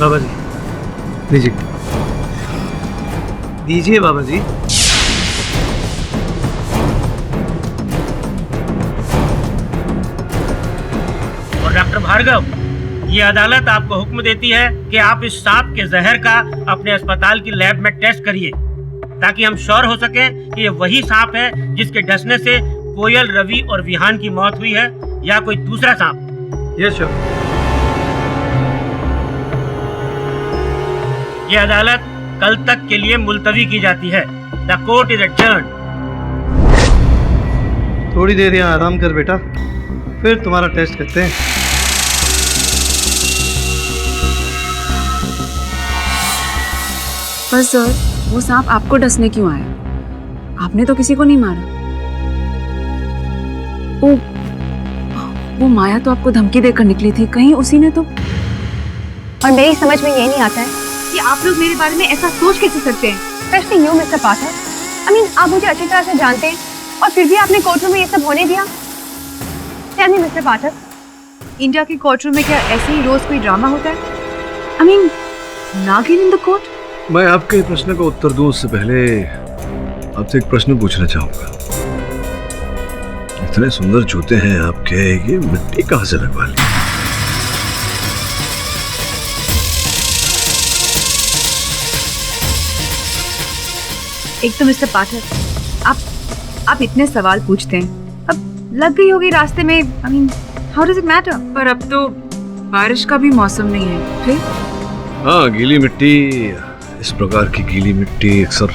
बाबा जी दीजिए दीजिए बाबा जी। और डॉक्टर भार्गव, ये अदालत आपको हुक्म देती है कि आप इस सांप के जहर का अपने अस्पताल की लैब में टेस्ट करिए, ताकि हम श्योर हो सके कि ये वही सांप है जिसके डसने से कोयल, रवि और विहान की मौत हुई है, या कोई दूसरा सांप। Yes sir. ये अदालत कल तक के लिए मुलतवी की जाती है। The court is adjourned. थोड़ी देर यहाँ आराम कर बेटा, फिर तुम्हारा टेस्ट करते हैं। पर सर, वो सांप आपको डसने क्यों आया? आपने तो किसी को नहीं मारा। वो माया तो आपको धमकी देकर निकली थी, कहीं उसी ने तो। और मेरी समझ में ये नहीं आता है कि आप लोग मेरे बारे में ऐसा सोच कैसे सकते हैं। Specially you mister Pathak. I mean, आप मुझे अच्छी तरह से जानते हैं और फिर भी आपने कोर्ट रूम में ये सब होने दिया। टेल मी मिस्टर पाठक, इंडिया के कोर्ट रूम में क्या ऐसे ही रोज कोई ड्रामा होता है? आई मीन, नागिन इन द कोर्ट? मैं आपके प्रश्न का उत्तर दूं उससे पहले आपसे एक प्रश्न पूछना चाहूंगा। इतने सुंदर जूते हैं आपके, ये मिट्टी कहाँ से लगवा ली? एक तो मिस्टर पाठक, आप इतने सवाल पूछते हैं, अब लग गई होगी रास्ते में। I mean, how does it matter? पर अब तो बारिश का भी मौसम नहीं है। फिर हाँ, गीली मिट्टी, इस प्रकार की गीली मिट्टी अक्सर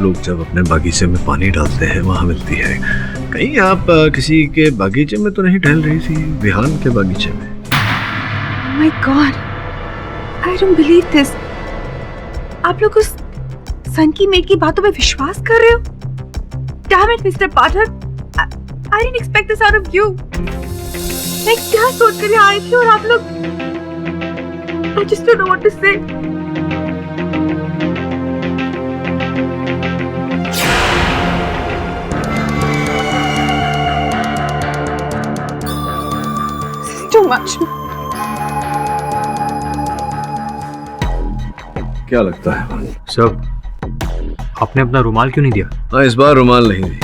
लोग जब अपने बागीचे में पानी डालते हैं वहाँ मिलती है। कहीं आप किसी के बागीचे में तो नहीं टहल रही थी? विहान के बागीचे में? My God, I don't believe this. आप लोग उस सन की मेड की बातों पे विश्वास कर रहे हो? Damn it mister Pathak, I didn't expect this out of you. मैं क्या सोच कर आई थी और आप लोग, I just don't know what to say. Too much. क्या लगता है सब? आपने अपना रुमाल क्यों नहीं दिया? हाँ, इस बार रुमाल नहीं दी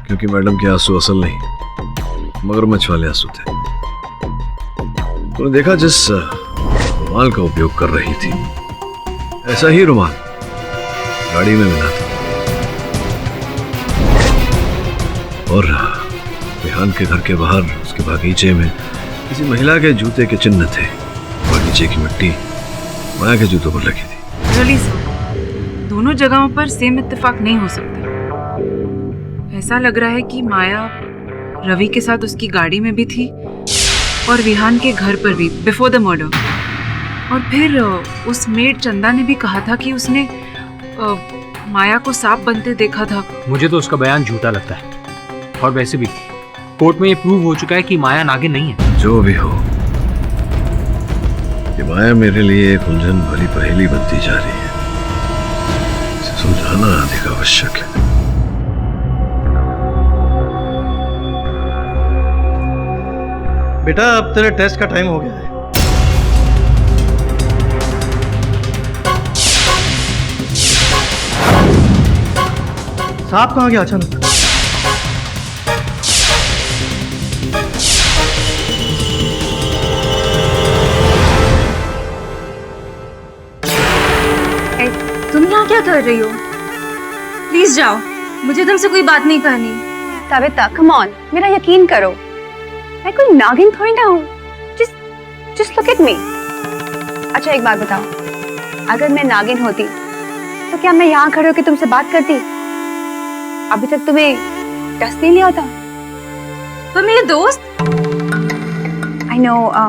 क्योंकि मैडम के आंसू असल नहीं, मगरमच्छ वाले आंसू थे। तूने देखा जिस रुमाल का उपयोग कर रही थी, ऐसा ही रुमाल गाड़ी में मिला था और विहान के घर के बाहर उसके बागीचे में किसी महिला के जूते के चिन्ह थे। बागीचे की मिट्टी माया के जूतों पर लगी थी। रियली सर, दोनों जगहों पर सेम इत्तेफाक नहीं हो सकता। ऐसा लग रहा है कि माया रवि के साथ उसकी गाड़ी में भी थी और विहान के घर पर भी बिफोर द मर्डर। और फिर उस मेड चंदा ने भी कहा था कि उसने माया को सांप बनते देखा था। मुझे तो उसका बयान झूठा लगता है, और वैसे भी कोर्ट में ये प्रूव हो चुका है कि माया नागिन नहीं है। जो भी हो, ये माया मेरे लिए एक उलझन भरी पहेली बनती जा रही है। इसे सुलझाना अधिक आवश्यक है। बेटा, अब तेरे टेस्ट का टाइम हो गया है। सांप कहाँ गया अचानक? तुम यहाँ क्या कर रही हो? प्लीज जाओ, मुझे तुमसे कोई बात नहीं करनी। सविता, कम ऑन, मेरा यकीन करो, मैं कोई नागिन थोड़ी ना हूँ। Just look at me. अच्छा, एक बात बताओ, अगर मैं नागिन होती तो क्या मैं यहाँ खड़े होकर तुमसे बात करती? अभी तक तुम्हें डस नहीं लिया होता? पर मेरे दोस्त। I know, I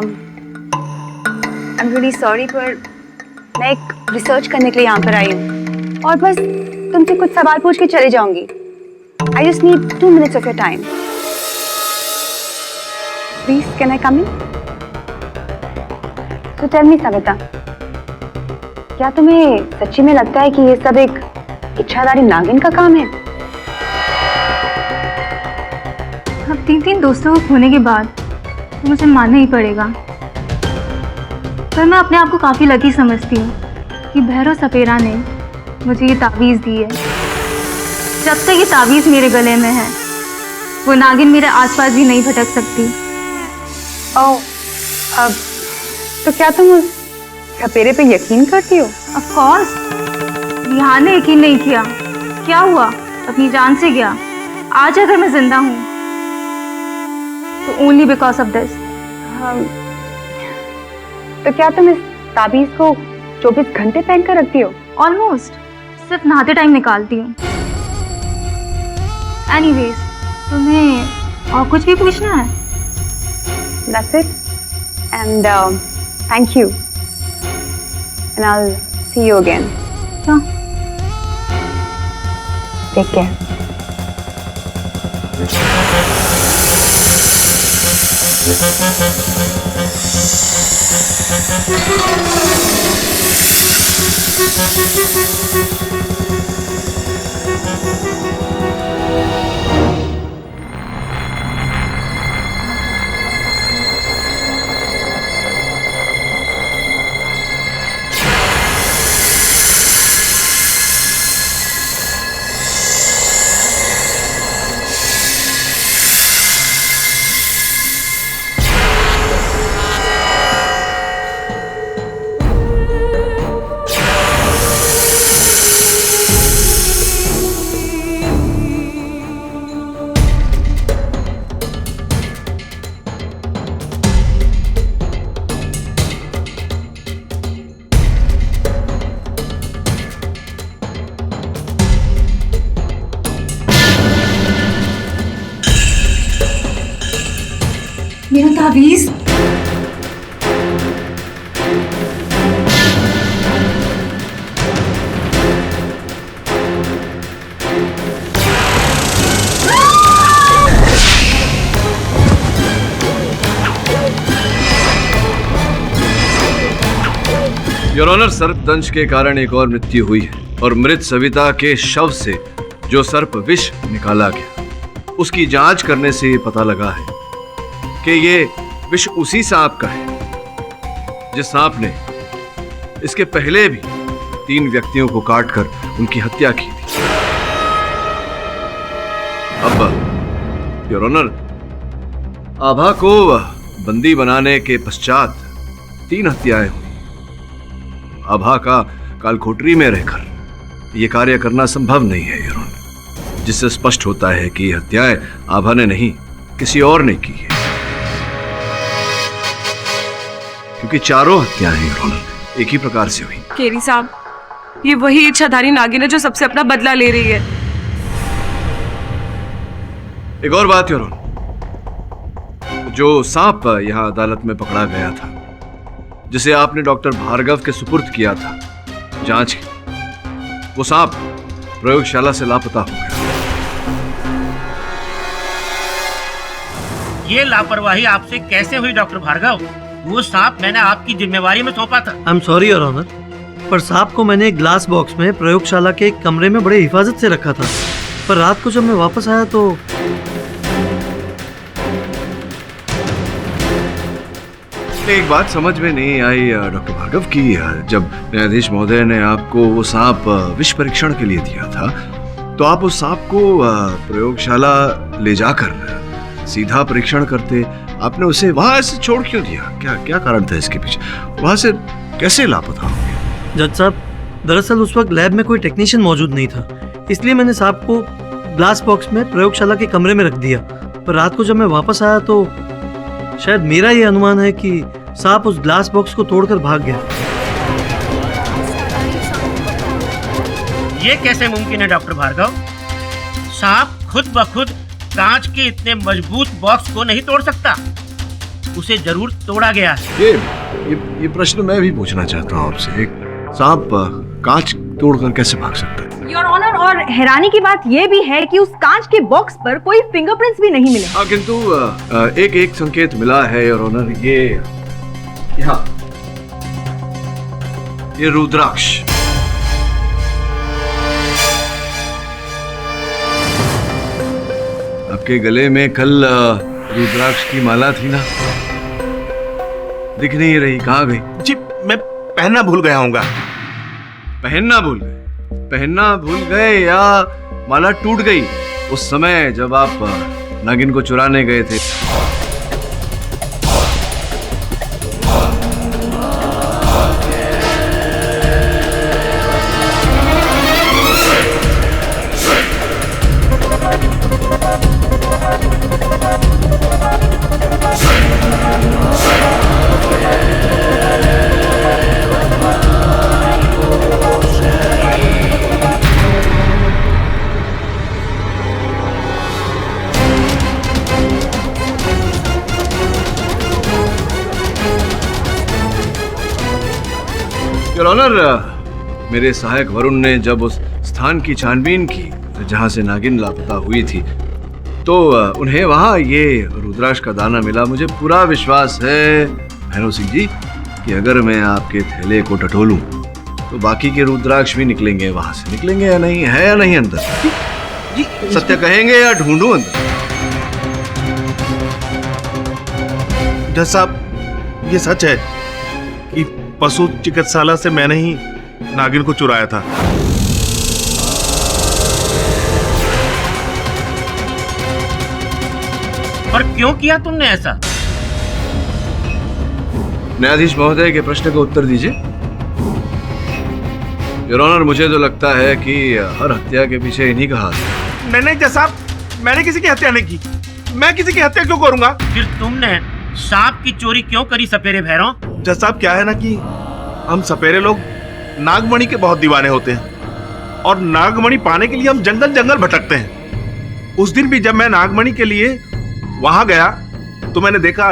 am really sorry, पर मैं एक रिसर्च करने के लिए यहाँ पर आई हूँ और बस तुमसे कुछ सवाल पूछ के चले जाऊंगी। I just need 2 minutes of your time. Please, can I come in? So tell me Savita, क्या तुम्हें सच्ची में लगता है कि ये सब एक इच्छाधारी नागिन का काम है? अब 3 दोस्तों को खोने के बाद तो मुझे मानना ही पड़ेगा। पर मैं अपने आप को काफ़ी लकी समझती हूँ कि भैरव सपेरा ने मुझे ये तावीज़ दी है। जब तक ये तावीज़ मेरे गले में है, वो नागिन मेरे आसपास भी नहीं भटक सकती। ओह, अब तो क्या तुम उस सपेरे पे यकीन करती हो? Of course. रिहान ने यकीन नहीं किया। क्या हुआ? अपनी जान से गया। आज अगर मैं जिंदा हूँ तो ओनली बिकॉज ऑफ दिस। तो क्या तुम इस ताबीज को 24 घंटे पहन कर रखती हो? ऑलमोस्ट। सिर्फ नहाते टाइम निकालती हूँ। एनीवेज, तुम्हें और कुछ भी पूछना है? That's it. And thank you. And I'll see you again. Sure. Take care. मेरा तावीज़। योर ऑनर, सर्पदंश के कारण एक और मृत्यु हुई है और मृत सविता के शव से जो सर्प विष निकाला गया, उसकी जांच करने से ये पता लगा है कि ये विष उसी सांप का है जिस सांप ने इसके पहले भी 3 व्यक्तियों को काटकर उनकी हत्या की थी। अब योर ऑनर, आभा को बंदी बनाने के पश्चात 3 हत्याएं हुई। आभा का कालकोठरी में रहकर यह कार्य करना संभव नहीं है योर ऑनर, जिससे स्पष्ट होता है कि ये हत्याएं आभा ने नहीं, किसी और ने की है, क्योंकि चारों हत्याएं योर ऑनर एक ही प्रकार से हुई। केरी साहब, ये वही इच्छाधारी नागिन है जो सबसे अपना बदला ले रही है। एक और बात योर ऑनर, जो सांप यहां अदालत में पकड़ा गया था, जिसे आपने डॉक्टर भार्गव के सुपुर्द किया था जांच की, वो सांप प्रयोगशाला से लापता हो गया। ये लापरवाही आपसे कैसे हुई डॉक्टर भार्गव? वो सांप मैंने आपकी जिम्मेवारी में सौंपा था। I am sorry your honour, पर सांप को मैंने एक ग्लास बॉक्स में प्रयोगशाला के एक कमरे में बड़े हिफाजत से रखा था, पर रात को जब मैं वापस आया तो एक बात समझ में नहीं आई डॉक्टर भार्गव की जब न्यायाधीश महोदय ने आपको वो सांप विष परीक्षण के लिए दिया था, तो आप उस सांप को प्रयोगशाला ले जाकर सीधा परीक्षण करते। आपने उसे वहां ऐसे छोड़ क्यों दिया? क्या कारण था इसके पीछे? वहां से कैसे लापता हो गया? जज साहब, दरअसल उस वक्त लैब में कोई टेक्नीशियन मौजूद नहीं था, इसलिए मैंने सांप को ग्लास बॉक्स में प्रयोगशाला के कमरे में रख दिया। पर रात को जब मैं वापस आया तो शायद मेरा ये अनुमान है कि सांप उस ग्लास बॉक्स को तोड़कर भाग गया। ये कैसे मुमकिन है डॉक्टर भार्गव? सांप खुद ब खुद कांच के इतने मजबूत बॉक्स को नहीं तोड़ सकता, उसे जरूर तोड़ा गया है। ये प्रश्न मैं भी पूछना चाहता हूँ आपसे। एक सांप कांच तोड़कर कैसे भाग सकता है? योर ऑनर, और हैरानी की बात यह भी है कि उस कांच के बॉक्स पर कोई फिंगरप्रिंट्स भी नहीं मिले। हाँ, किंतु एक संकेत मिला है योर ऑनर, यहाँ ये रुद्राक्ष। आपके गले में कल रुद्राक्ष की माला थी ना? दिख नहीं रही, कहाँ गई? जी मैं पहनना भूल गया हूँगा। पहनना भूल गए? पहनना भूल गए या माला टूट गई उस समय जब आप नागिन को चुराने गए थे? योर ऑनर, मेरे सहायक वरुण ने जब उस स्थान की छानबीन की जहां से नागिन लापता हुई थी तो उन्हें वहां ये रुद्राक्ष का दाना मिला। मुझे पूरा विश्वास है भैरव सिंह जी कि अगर मैं आपके थैले को टटोलूं तो बाकी के रुद्राक्ष भी निकलेंगे। वहां से निकलेंगे या नहीं? है या नहीं अंदर? सत्य कहेंगे या ढूंढूं अंदर? जज साहब, ये सच है कि पशु चिकित्सालय से मैंने ही नागिन को चुराया था। और क्यों किया तुमने ऐसा? न्यायाधीश महोदय के प्रश्न का उत्तर दीजिए। योर ऑनर, मुझे तो लगता है कि हर हत्या के पीछे इन्हीं का हाथ है। नहीं जज साहब, मैंने किसी की हत्या नहीं की। मैं किसी की हत्या क्यों करूंगा? फिर तुमने सांप की चोरी क्यों करी सपेरे भैरव? जज साहब, क्या है ना कि हम सपेरे लोग नागमणि के बहुत दीवाने होते हैं और नागमणि पाने के लिए हम जंगल जंगल भटकते हैं। उस दिन भी जब मैं नागमणि के लिए वहां गया तो मैंने देखा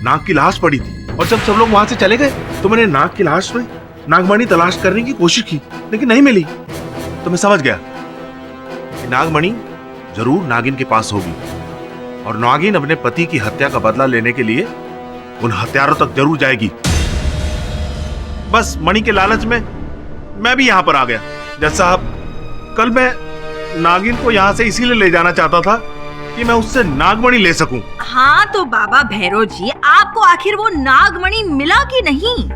नाग की लाश पड़ी थी और जब सब लोग वहां से चले गए तो मैंने नाग की लाश में नागमणि तलाश करने की कोशिश की लेकिन नहीं मिली। तो मैं समझ गया कि नागमणि जरूर नागिन के पास होगी और नागिन अपने पति की हत्या का बदला लेने के लिए उन हत्यारों तक जरूर जाएगी। बस मणि के लालच में मैं भी यहाँ पर आ गया। जज साहब, कल मैं नागिन को यहाँ से इसीलिए ले जाना चाहता था कि मैं उससे नागमणि ले सकूं। हाँ तो बाबा भैरव जी, आपको आखिर वो नागमणि मिला कि नहीं?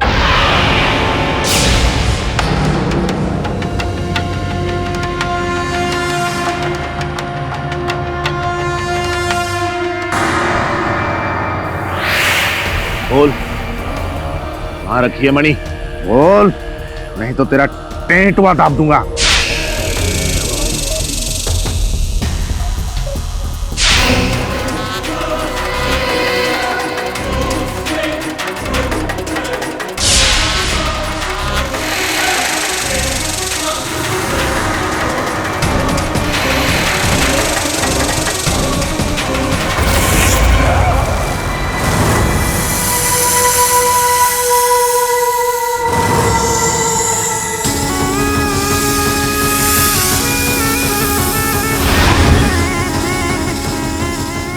बोल, वहां रखिए मणि, बोल, नहीं तो तेरा टेंटुआ दाब दूंगा।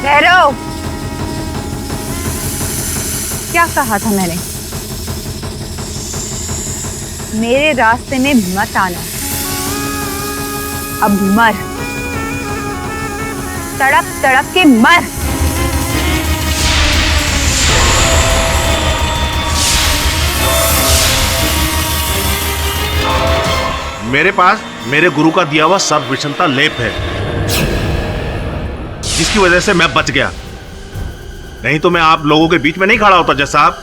भैरव, क्या कहा था मैंने? मेरे रास्ते में मत आना। अब मर, तड़प तड़प के मर। मेरे पास मेरे गुरु का दिया हुआ सर्व विषमता लेप है जिसकी वजह से मैं बच गया, नहीं तो मैं आप लोगों के बीच में नहीं खड़ा होता। जज साहब,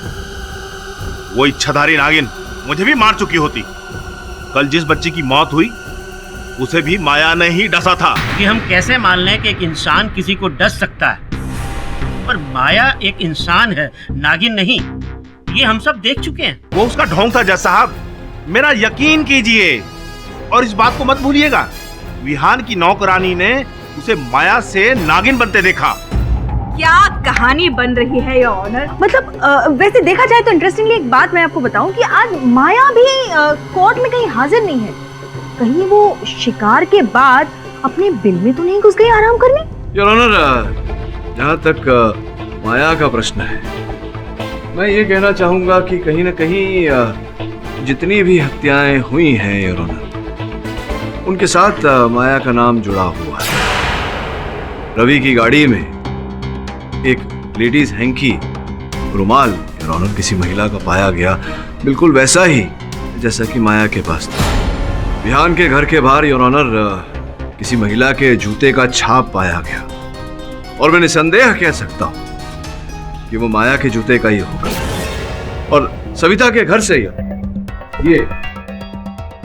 वो इच्छाधारी नागिन मुझे भी मार चुकी होती। कल जिस बच्ची की मौत हुई उसे भी माया ने ही डसा था। कि हम कैसे मान लें कि एक इंसान किसी को डस सकता है, पर माया एक इंसान है, नागिन नहीं। ये हम सब देख चुके हैं। वो उसका ढोंग था जज साहब, मेरा यकीन कीजिए और इस बात को मत भूलिएगा, विहान की नौकरानी ने उसे माया से नागिन बनते देखा। क्या कहानी बन रही है योर ऑनर? मतलब वैसे देखा जाए तो इंटरेस्टिंगली एक बात मैं आपको बताऊं कि आज माया भी कोर्ट में कहीं हाजिर नहीं है। कहीं वो शिकार के बाद अपने बिल में तो नहीं घुस गई आराम करने? योर ऑनर, जहाँ तक माया का प्रश्न है, मैं ये कहना चाहूंगा कि कहीं न कहीं जितनी भी हत्याएं हुई हैं योर ऑनर, उनके साथ माया का नाम जुड़ा हुआ है। रवि की गाड़ी में एक लेडीज हैंकी रुमाल योर ऑनर किसी महिला का पाया गया। बिल्कुल वैसा ही जैसा कि माया के पास था। विहान के घर के बाहर योर ऑनर किसी महिला के जूते का छाप पाया गया और मैं निसंदेह कह सकता हूं कि वो माया के जूते का ही होगा। और सविता के घर से ये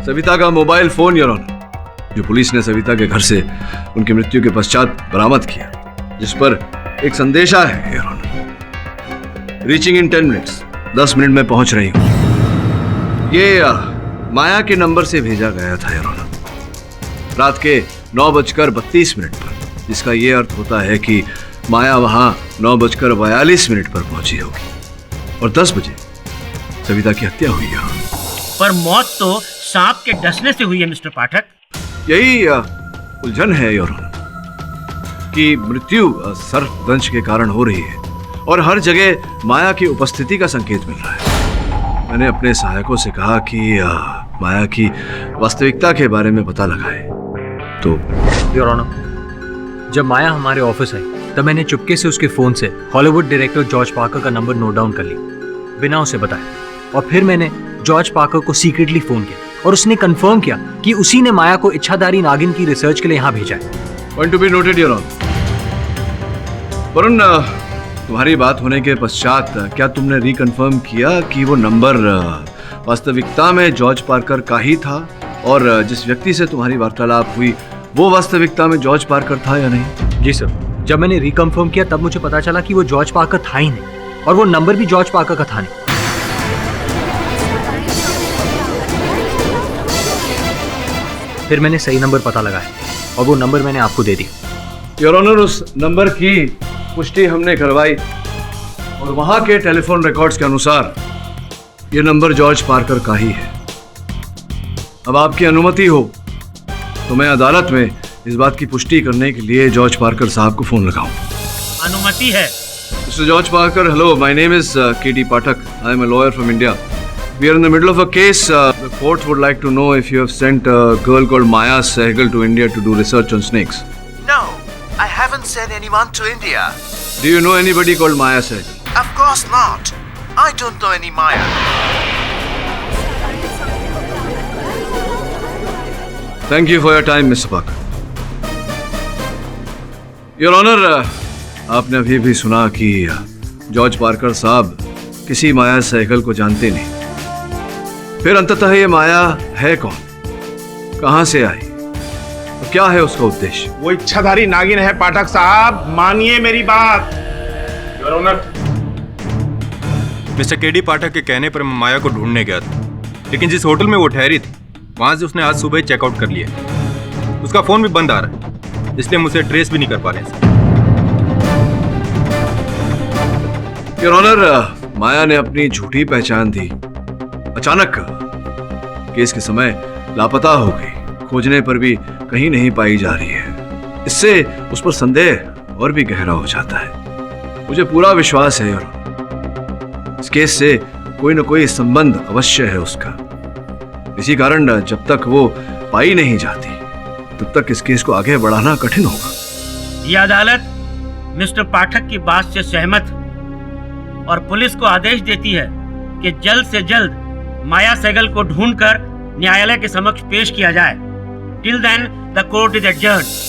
सविता का मोबाइल फोन योर ऑनर, जो पुलिस ने सविता के घर से उनकी मृत्यु के पश्चात बरामद किया, जिस पर एक संदेशा है your honour, reaching in 10 minutes, 10 minute में पहुंच रही हूं। ये माया के नंबर से भेजा गया था योर ऑनर, रात के 9:32 पर, जिसका ये अर्थ होता है कि माया वहां 9:42 पर पहुंची होगी और 10 बजे सविता की हत्या हुई है। पर मौत तो सांप के डसने से हुई है मिस्टर पाठक। यही उलझन है योर ऑनर कि मृत्यु सर्पदंश के कारण हो रही है और हर जगह माया की उपस्थिति का संकेत मिल रहा है। मैंने अपने सहायकों से कहा कि माया की वास्तविकता के बारे में पता लगाए तो योर ऑनर, जब माया हमारे ऑफिस आई तब मैंने चुपके से उसके फोन से हॉलीवुड डायरेक्टर जॉर्ज पार्कर का नंबर नोट डाउन कर लिया बिना उसे बताए, और फिर मैंने जॉर्ज पार्कर को सीक्रेटली फोन किया और उसने कंफर्म किया कि उसी ने माया को इच्छाधारी नागिन की रिसर्च के लिए यहाँ भेजा है। Point to be noted your honour. Varun, तुम्हारी बात होने के पश्चात क्या तुमने रिकन्फर्म किया कि वो नंबर वास्तविकता में जॉर्ज पार्कर का ही था और जिस व्यक्ति से तुम्हारी वार्तालाप हुई वो वास्तविकता में जॉर्ज पार्कर था या नहीं? जी सर, जब मैंने रिकन्फर्म किया तब मुझे पता चला कि वो जॉर्ज पार्कर था ही नहीं और वो नंबर भी जॉर्ज पार्कर का था नहीं। फिर मैंने सही नंबर पता लगाया और वो नंबर मैंने आपको दे दिया। योर ऑनर, उस नंबर की पुष्टि हमने करवाई और वहां के टेलीफोन रिकॉर्ड्स के अनुसार ये नंबर जॉर्ज पार्कर का ही है। अब आपकी अनुमति हो तो मैं अदालत में इस बात की पुष्टि करने के लिए जॉर्ज पार्कर साहब को फोन लगाऊं। अनुमति है। Mister George Parker, hello, my name is K.D. Pathak. I am a lawyer from India. We are in the middle of a case. The court would like to know if you have sent a girl called Maya Sehgal to India to do research on snakes. No, I haven't sent anyone to India. Do you know anybody called Maya Sehgal? Of course not. I don't know any Maya. Thank you for your time, Mr. Parker. Your Honor, आपने अभी भी सुना कि जॉर्ज पार्कर साहब किसी माया सहगल को जानते नहीं। फिर अंततः ये माया है कौन, कहां से आई, तो क्या है उसका उद्देश्य? वो इच्छाधारी नागिन है पाठक साहब, मानिए मेरी बात। योर ऑनर, मिस्टर केडी पाठक के कहने पर मैं माया को ढूंढने गया था, लेकिन जिस होटल में वो ठहरी थी वहां से उसने आज सुबह ही चेकआउट कर लिया। उसका फोन भी बंद आ रहा है, इसलिए हम उसे ट्रेस भी नहीं कर पा रहे हैं। योर ऑनर, माया ने अपनी झूठी पहचान दी, अचानक केस के समय लापता हो गई, खोजने पर भी कहीं नहीं पाई जा रही है। इससे उस पर संदेह और भी गहरा हो जाता है। मुझे पूरा विश्वास है योर ऑनर, इस केस से कोई न कोई संबंध अवश्य है उसका। इसी कारण जब तक वो पाई नहीं जाती तब तक इस केस को आगे बढ़ाना कठिन होगा। ये अदालत मिस्टर पाठक की बात से सहमत और पुलिस को आदेश देती है कि जल्द से जल्द माया सहगल को ढूंढकर न्यायालय के समक्ष पेश किया जाए। Till then the court is adjourned.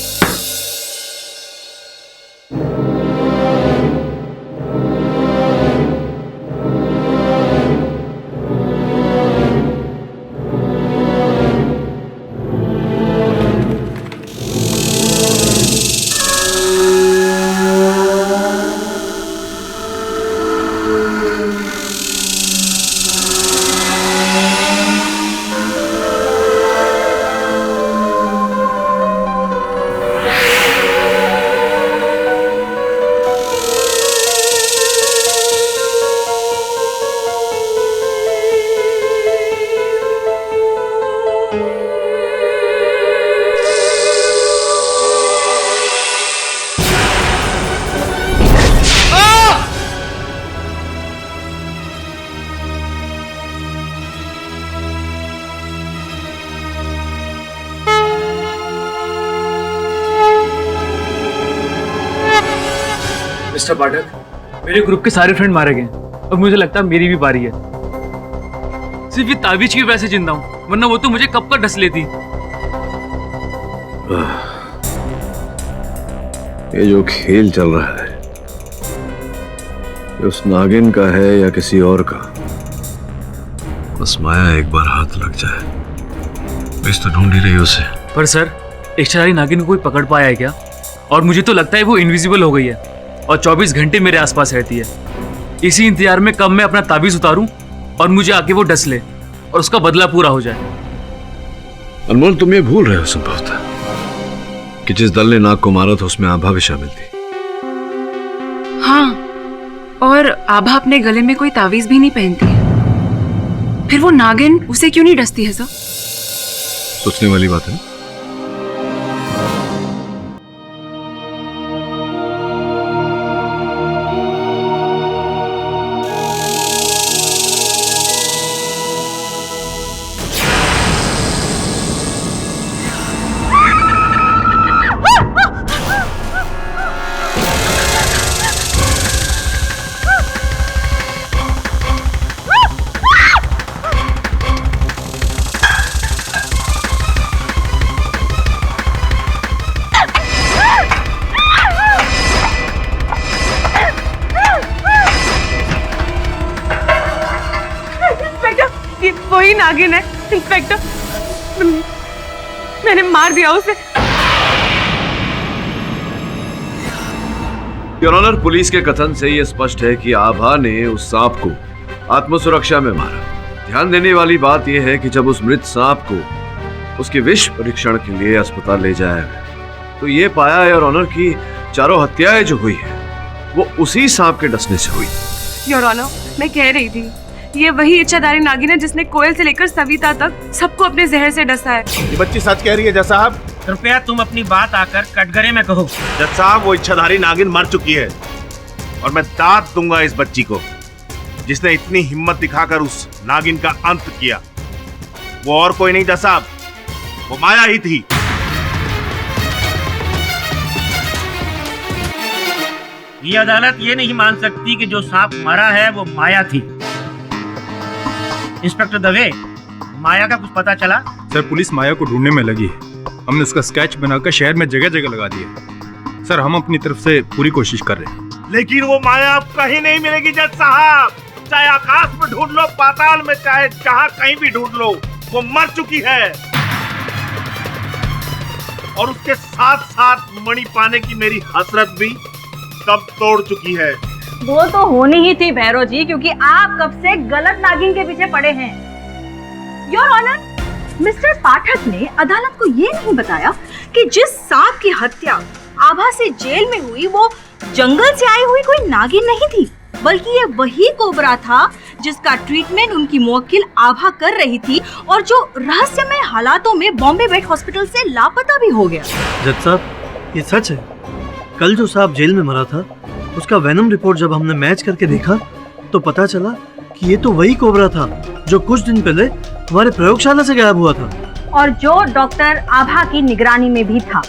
Mister Pathak, मेरे ग्रुप के सारे फ्रेंड मारे गए, अब मुझे लगता है मेरी भी बारी है। सिर्फ ये ताबीज की वजह से जिंदा हूँ, वरना वो तो मुझे कब का डस लेती। ये जो खेल चल रहा है, ये उस नागिन का है या किसी और का? बस माया एक बार हाथ लग जाए। बस तो ढूंढ ही रही उसे। पर सर, इच्छाधारी नागिन को कोई पकड़ पाया है क्या? और मुझे तो लगता है वो इनविजिबल हो गई है और 24 घंटे मेरे आसपास रहती है। इसी इंतजार में कब मैं अपना ताबीज उतारूं और मुझे आके वो डस ले और उसका बदला पूरा हो जाए। अनमोल, तुम ये भूल रहे हो संभवतः कि जिस दल ने नाग को मारा था उसमें आभा भी शामिल थी। हाँ, और आभा अपने गले में कोई तावीज भी नहीं पहनती है। फिर वो नागिन उसे क्यों नहीं डसती है सर? सोचने वाली बात है। वही नागिन है इंस्पेक्टर, मैंने मार दिया उसे। योर ऑनर, पुलिस के कथन से यह स्पष्ट है कि आभा ने उस सांप को आत्मसुरक्षा में मारा। ध्यान देने वाली बात यह है कि जब उस मृत सांप को उसके विष परीक्षण के लिए अस्पताल ले जाया गया तो ये पाया योर ऑनर कि चारों हत्याएं जो हुई है वो उसी सांप के डसने से हुई। योर ऑनर, मैं कह रही थी ये वही इच्छाधारी नागिन है जिसने कोयल से लेकर सविता तक सबको अपने जहर से डसा है। ये बच्ची सच कह रही है जज साहब। कृपया तुम अपनी बात आकर कटघरे में कहो। जज साहब, वो इच्छाधारी नागिन मर चुकी है और मैं दाद दूंगा इस बच्ची को जिसने इतनी हिम्मत दिखाकर उस नागिन का अंत किया। वो और कोई नहीं जज साहब, वो माया ही थी। ये अदालत ये नहीं मान सकती कि जो सांप मरा है वो माया थी। इंस्पेक्टर दवे, माया का कुछ पता चला? सर, पुलिस माया को ढूंढने में लगी है। हमने उसका स्केच बनाकर शहर में जगह जगह लगा दिया। सर, हम अपनी तरफ से पूरी कोशिश कर रहे हैं। लेकिन वो माया अब कहीं नहीं मिलेगी जज साहब। चाहे आकाश में ढूंढ लो, पाताल में, चाहे जहां कहीं भी ढूंढ लो, वो मर चुकी है। और उसके साथ साथ मणि पाने की मेरी हसरत भी कब तोड़ चुकी है। वो तो होनी ही थी भैरव जी, क्योंकि आप कब से गलत नागिन के पीछे पड़े हैं। योर ऑनर, मिस्टर पाठक ने अदालत को ये नहीं बताया कि जिस सांप की हत्या आभा से जेल में हुई वो जंगल से आई हुई कोई नागिन नहीं थी, बल्कि ये वही कोबरा था जिसका ट्रीटमेंट उनकी मुवक्किल आभा कर रही थी और जो रहस्यमय हालातों में बॉम्बे वेट हॉस्पिटल से लापता भी हो गया। जज साहब, ये सच है। कल जो सांप जेल में मरा था उसका वेनम रिपोर्ट जब हमने मैच करके देखा तो पता चला कि ये तो वही कोबरा था जो कुछ दिन पहले हमारे प्रयोगशाला से गायब हुआ था और जो डॉक्टर आभा की निगरानी में भी था।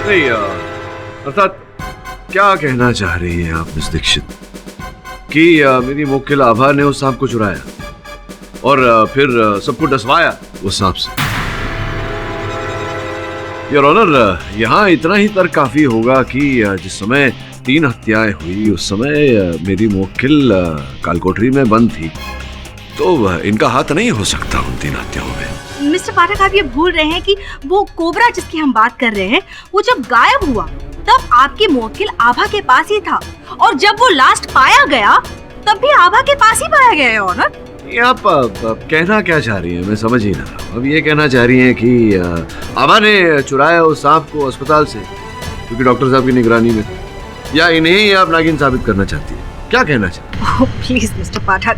नहीं, अर्थात क्या कहना चाह रही हैं आप मिस दीक्षित कि मेरी मुवक्किल आभा ने उस सांप को चुराया और फिर सबको डसवाया उस सांप से? योर ऑनर, यहाँ इतना ही तर्क काफी होगा कि जिस समय 3 हत्याएं हुई उस समय मेरी मुवक्किल कालकोठरी में बंद थी, तो इनका हाथ नहीं हो सकता उन 3 हत्याओं में। मिस्टर पाठक, आप ये भूल रहे हैं कि वो कोबरा जिसकी हम बात कर रहे हैं वो जब गायब हुआ तब आपकी मुवक्किल आभा के पास ही था और जब वो लास्ट पाया गया तब भी आभा के पास ही पाया गया है ऑनर। ये आप कहना क्या चाह रही हैं? मैं समझ ही ना रहा। अब ये कहना चाह रही हैं कि आभा ने चुराया उस सांप को अस्पताल से क्योंकि डॉक्टर साहब की निगरानी में था, या इन्हें ही आप नागिन साबित करना चाहती हैं? क्या कहना चाहती हैं? Please mister Pathak,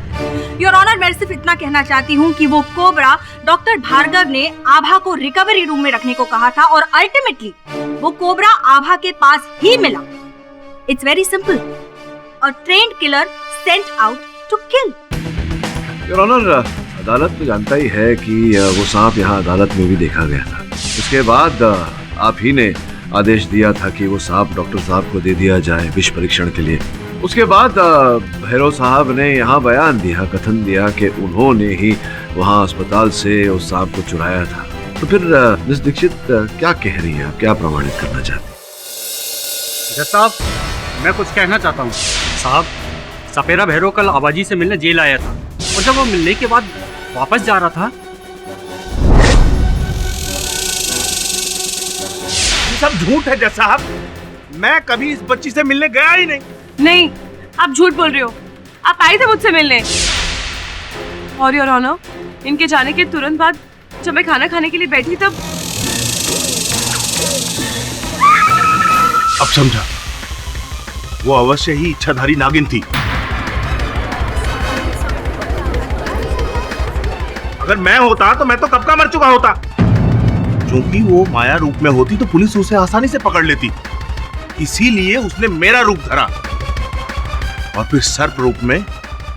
your honour, मैं सिर्फ इतना कहना चाहती हूँ कि वो कोबरा डॉक्टर भार्गव ने आभा को रिकवरी रूम में रखने को कहा था और अल्टीमेटली वो कोबरा आभा के पास ही मिला। It's very simple. A trained killer sent out to kill. Your honour, अदालत तो जानता ही है कि वो सांप यहाँ अदालत में भी देखा गया था। उसके बाद आप ही ने आदेश दिया था कि वो सांप डॉक्टर साहब को दे दिया जाए विष परीक्षण के लिए, उसके बाद भैरव साहब ने यहाँ बयान दिया, कथन दिया कि उन्होंने ही वहाँ अस्पताल से उस सांप को चुराया था। तो फिर मिस दीक्षित क्या कह रही है, आप क्या प्रमाणित करना चाहती हैं? जज साहब, मैं कुछ कहना चाहता हूँ। साहब, सपेरा भैरव कल आबाजी से मिलने जेल आया था और जब वो मिलने के बाद वापस जा रहा था। ये सब झूठ है जज साहब, मैं कभी इस बच्ची से मिलने गया ही नहीं। नहीं, आप झूठ बोल रहे हो। आप आए थे मुझसे मिलने। और योर ऑनर, इनके जाने के तुरंत बाद जब मैं खाना खाने के लिए बैठी तब अब समझा, वो अवश्य ही इच्छाधारी नागिन थी। अगर मैं होता तो मैं तो कब का मर चुका होता। क्योंकि वो माया रूप में होती तो पुलिस उसे आसानी से पकड़ लेती, इसीलिए उसने मेरा रूप धरा और फिर सर्प रूप में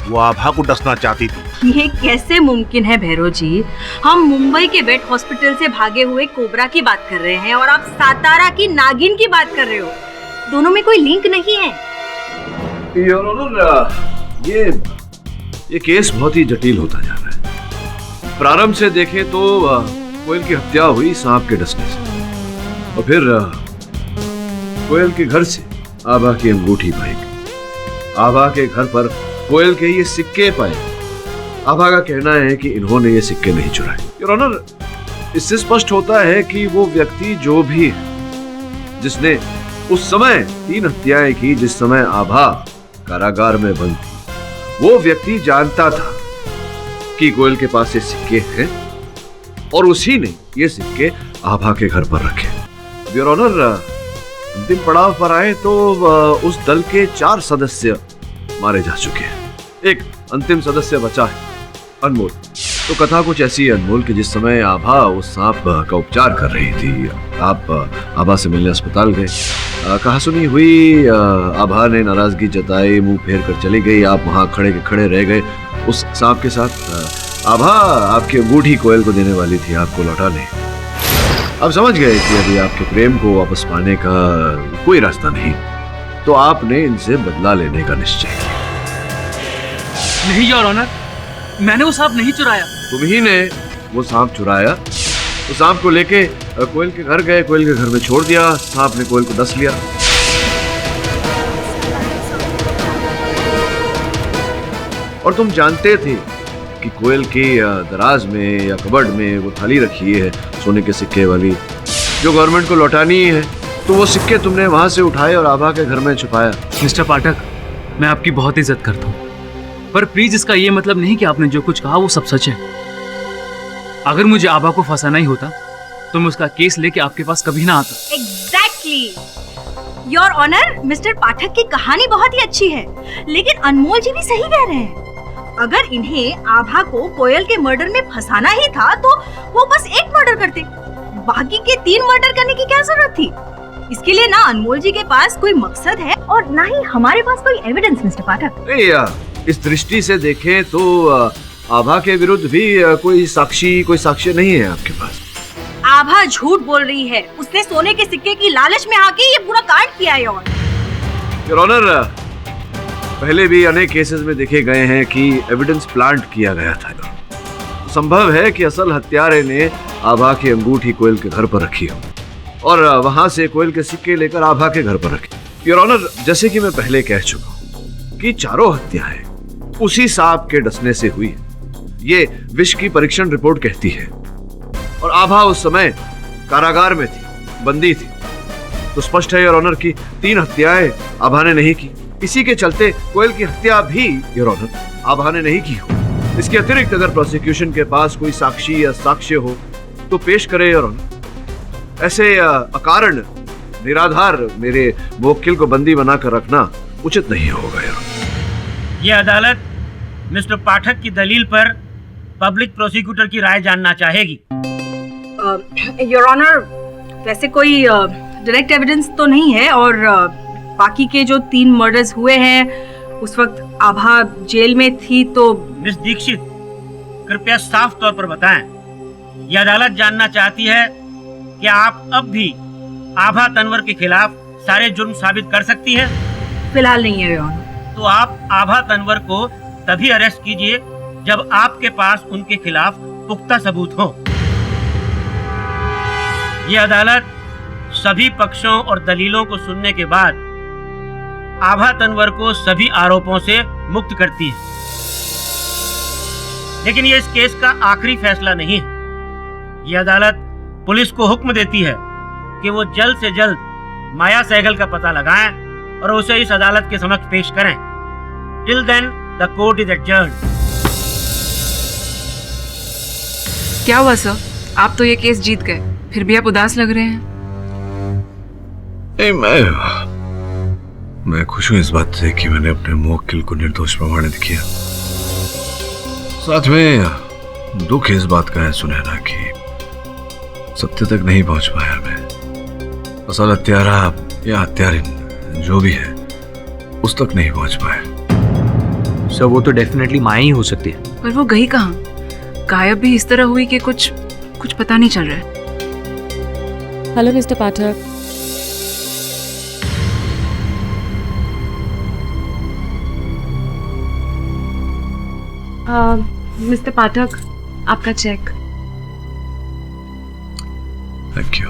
वो आभा को डसना चाहती थी। ये कैसे मुमकिन है भैरव जी? हम मुंबई के वेट हॉस्पिटल से भागे हुए कोबरा की बात कर रहे हैं और आप सातारा की नागिन की बात कर रहे हो। दोनों में कोई लिंक नहीं है। योर ऑनर, ये केस बहुत ही जटिल होता जा रहा है। प्रारंभ से देखें तो कोयल की हत्या हुई सांप के डसने से, और फिर कोयल के घर से आभा की अंगूठी पाई गई। आभा के घर पर कोयल के ये सिक्के पाए। आभा का कहना है कि इन्होंने ये सिक्के नहीं चुराए। योर ऑनर, इससे स्पष्ट होता है कि वो व्यक्ति जो भी है, जिसने उस समय 3 हत्याएं की, जिस समय आभा कारागार में बंद थी, वो व्यक्ति जानता था कि कोयल के पास ये सिक्के हैं और उसी ने ये सिक्के आभा के घर पर रखे। योर ऑनर, अंतिम पड़ाव पर आए तो उस दल के 4 सदस्य मारे जा चुके हैं। एक अंतिम सदस्य बचा है, अनमोल। तो कथा कुछ ऐसी है अनमोल कि जिस समय आभा उस सांप का उपचार कर रही थी, आप आभा से मिलने अस्पताल गए। कहा सुनी हुई आभा ने नाराजगी जताई, मुंह फेर कर चली गई। आप वहां खड़े के खड़े रह गए उस सांप के साथ। आभा आपकी अंगूठी कोयल को देने वाली थी, आपको लौटाने। आप समझ गए कि अभी आपके प्रेम को वापस पाने का कोई रास्ता नहीं, तो आपने इनसे बदला लेने का निश्चय किया। नहीं योर ऑनर, मैंने वो सांप नहीं चुराया। तुम ही ने वो सांप चुराया। तो सांप को लेके कोयल के घर गए, कोयल के घर में छोड़ दिया, सांप ने कोयल को डस लिया। और तुम जानते थे कि कोयल के दराज में या कबर्ड में वो थाली रखी है सोने के सिक्के वाली, जो गवर्नमेंट को लौटानी है। तो वो सिक्के तुमने वहां से उठाए और आभा के घर में छुपाया। मिस्टर पाठक, मैं आपकी बहुत इज्जत करता हूँ, पर प्लीज इसका ये मतलब नहीं कि आपने जो कुछ कहा वो सब सच है। अगर मुझे आभा को फंसाना ही होता तो मैं उसका केस लेके आपके पास कभी ना आता। एग्जैक्टली योर ऑनर, मिस्टर पाठक की कहानी बहुत ही अच्छी है, लेकिन अनमोल जी भी सही कह रहे हैं। अगर इन्हें आभा को कोयल के मर्डर में फंसाना ही था तो वो बस एक मर्डर करते, बाकी के 3 मर्डर करने की क्या जरूरत थी? इसके लिए ना अनमोल जी के पास कोई मकसद है और ना ही हमारे पास कोई एविडेंस, मिस्टर पाठक। इस दृष्टि से देखें तो आभा के विरुद्ध भी कोई साक्ष्य नहीं है आपके पास। आभा झूठ बोल रही है। उसने सोने के सिक्के की लालच में आके ये पूरा कांड किया है। योर ऑनर, पहले भी अनेक केसेस में देखे गए हैं कि एविडेंस प्लांट किया गया था। संभव है कि असल हत्यारे ने आभा की अंगूठी कोयल के घर पर रखी हो और वहां से कोयल के सिक्के लेकर आभा के घर पर रखे। योर ऑनर, जैसे कि मैं पहले कह चुका हूं कि चारों हत्याएं उसी सांप के डसने से हुई है। ये विष की परीक्षण रिपोर्ट कहती है। और आभा उस समय कारागार में थी, बंदी थी। तो स्पष्ट है योर ऑनर की 3 हत्याएं आभा ने नहीं की। इसी के चलते कोयल की हत्या भी योर ऑनर आभा ने नहीं की हो। इसके अतिरिक्त अगर प्रोसिक्यूशन के पास कोई साक्षी या साक्ष्य हो तो पेश करे योर ऑनर। ऐसे अकारण निराधार मेरे मुवक्किल को बंदी बनाकर रखना उचित नहीं होगा योर ऑनर। ये अदालत मिस्टर पाठक की दलील पर पब्लिक प्रोसिक्यूटर की राय जानना चाहेगी। योर ऑनर, वैसे कोई डायरेक्ट एविडेंस तो नहीं है और बाकी के जो 3 मर्डर्स हुए हैं उस वक्त आभा जेल में थी। तो मिस दीक्षित, कृपया साफ तौर पर बताएं, ये अदालत जानना चाहती है कि आप अब भी आभा तनवर के खिलाफ सारे जुर्म साबित कर सकती हैं? फिलहाल नहीं है योर ऑनर। तो आप आभा तनवर को तभी अरेस्ट कीजिए जब आपके पास उनके खिलाफ पुख्ता सबूत हो। ये अदालत सभी पक्षों और दलीलों को सुनने के बाद आभा तनवर को सभी आरोपों से मुक्त करती है। लेकिन ये इस केस का आखिरी फैसला नहीं है। ये अदालत पुलिस को हुक्म देती है कि वो जल्द से जल्द माया सहगल का पता लगाएं और उसे इस अदालत के समक्ष पेश करें। Till then the court is adjourned. क्या हुआ सर? आप तो ये केस जीत गए, फिर भी आप उदास लग रहे हैं। नहीं, मैं खुश हूं इस बात से कि मैंने अपने मुवक्किल को निर्दोष प्रमाणित किया। साथ में दुख इस बात का है सुनहरा कि सत्य तक नहीं पहुंच पाया मैं। असल हत्यारा या हत्यारिन जो भी है उस तक नहीं पहुंच पाया। सर वो तो डेफिनेटली माया ही हो सकती है। पर वो गई कहाँ? गायब भी इस तरह हुई कि कुछ पता नहीं चल रहा है। हेलो मिस्टर पाठक। मिस्टर पाठक, आपका चेक। Thank you.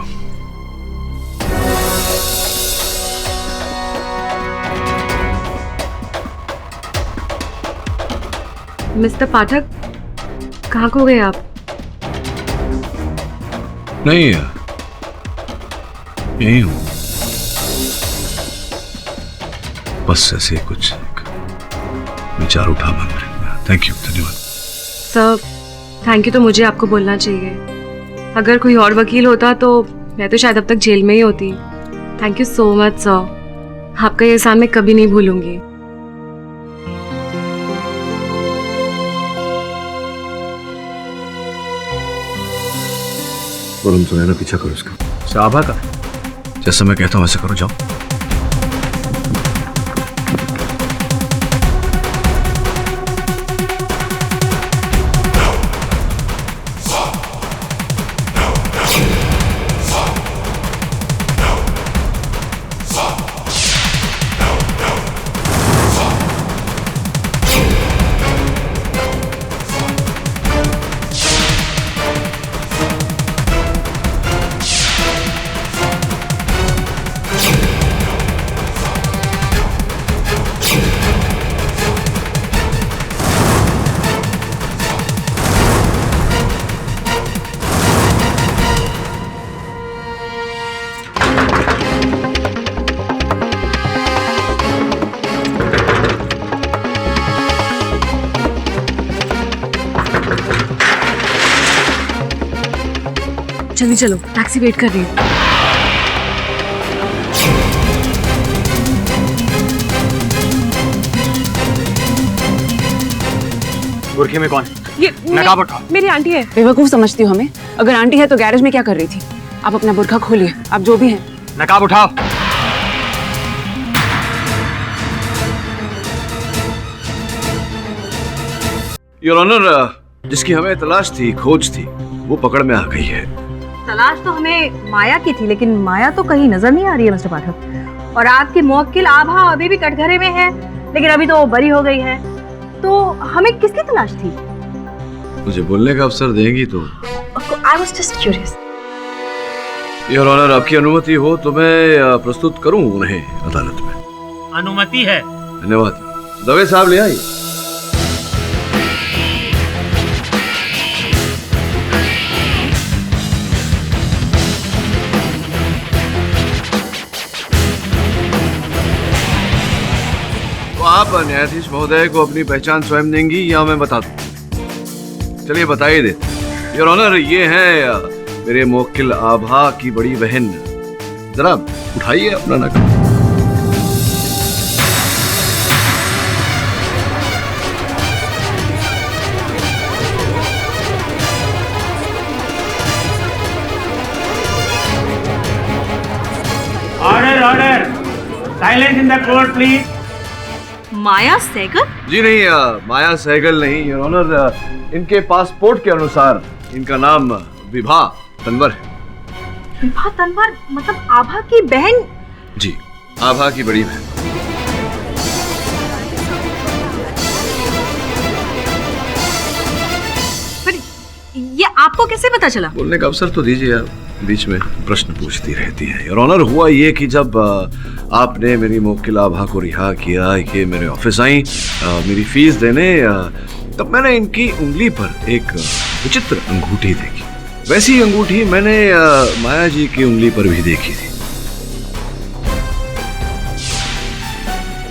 मिस्टर पाठक, कहाँ खो गए आप? नहीं, यही हूं। बस ऐसे कुछ विचार उठा मन में। थैंक यू, धन्यवाद। सर, थैंक यू तो मुझे आपको बोलना चाहिए। अगर कोई और वकील होता तो मैं तो शायद अब तक जेल में ही होती। Thank you so much sir, आपका ये एहसान मैं कभी नहीं भूलूंगी। और हम सुनहरा पीछा करो उसका। साभा का जैसा मैं कहता हूँ वैसे करो, जाओ। जल्दी चलो, टैक्सी वेट कर रही है। बुरखे में कौन? ये नकाब उठाओ। मेरी आंटी है। बेवकूफ समझती हो हमें? अगर आंटी है तो गैरेज में क्या कर रही थी? आप अपना बुरखा खोलिए, आप जो भी हैं। नकाब उठाओ। योर ऑनर, जिसकी हमें तलाश थी, खोज थी, वो पकड़ में आ गई है। तलाश तो हमें माया की थी, लेकिन माया तो कहीं नजर नहीं आ रही है मिस्टर पाठक। और आपकी मुवक्किल आभा अभी भी कटघरे में है, लेकिन अभी तो वो बरी हो गई है। तो हमें किसकी तलाश थी? मुझे बोलने का अवसर देंगी तो? I was just curious. Your honour, आपकी अनुमति हो तो मैं प्रस्तुत करूं उन्हें अदालत में। अनुमति है। धन्यवाद। दवे साहब ले आइए। तो आप न्यायाधीश महोदय को अपनी पहचान स्वयं देंगी या मैं बता दूं? चलिए बताइए दे। योर ऑनर, ये है मेरे मुवक्किल आभा की बड़ी बहन। जरा उठाइए अपना नकाब। Order order, silence in the court please. Maya Sehgal? जी नहीं, माया सहगल नहीं योर ऑनर। इनके पासपोर्ट के अनुसार इनका नाम विभा तनवर है। विभा तनवर मतलब आभा की बहन? जी, आभा की बड़ी बहन। ये आपको कैसे पता चला? बोलने का अवसर तो दीजिए यार, बीच में प्रश्न पूछती रहती है। योर ऑनर, हुआ ये कि जब आपने मेरी मुवक्किल आभा को रिहा किया, ये मेरे ऑफिस आई मेरी फीस देने, तब मैंने इनकी उंगली पर एक विचित्र अंगूठी देखी। वैसी अंगूठी मैंने माया जी की उंगली पर भी देखी थी।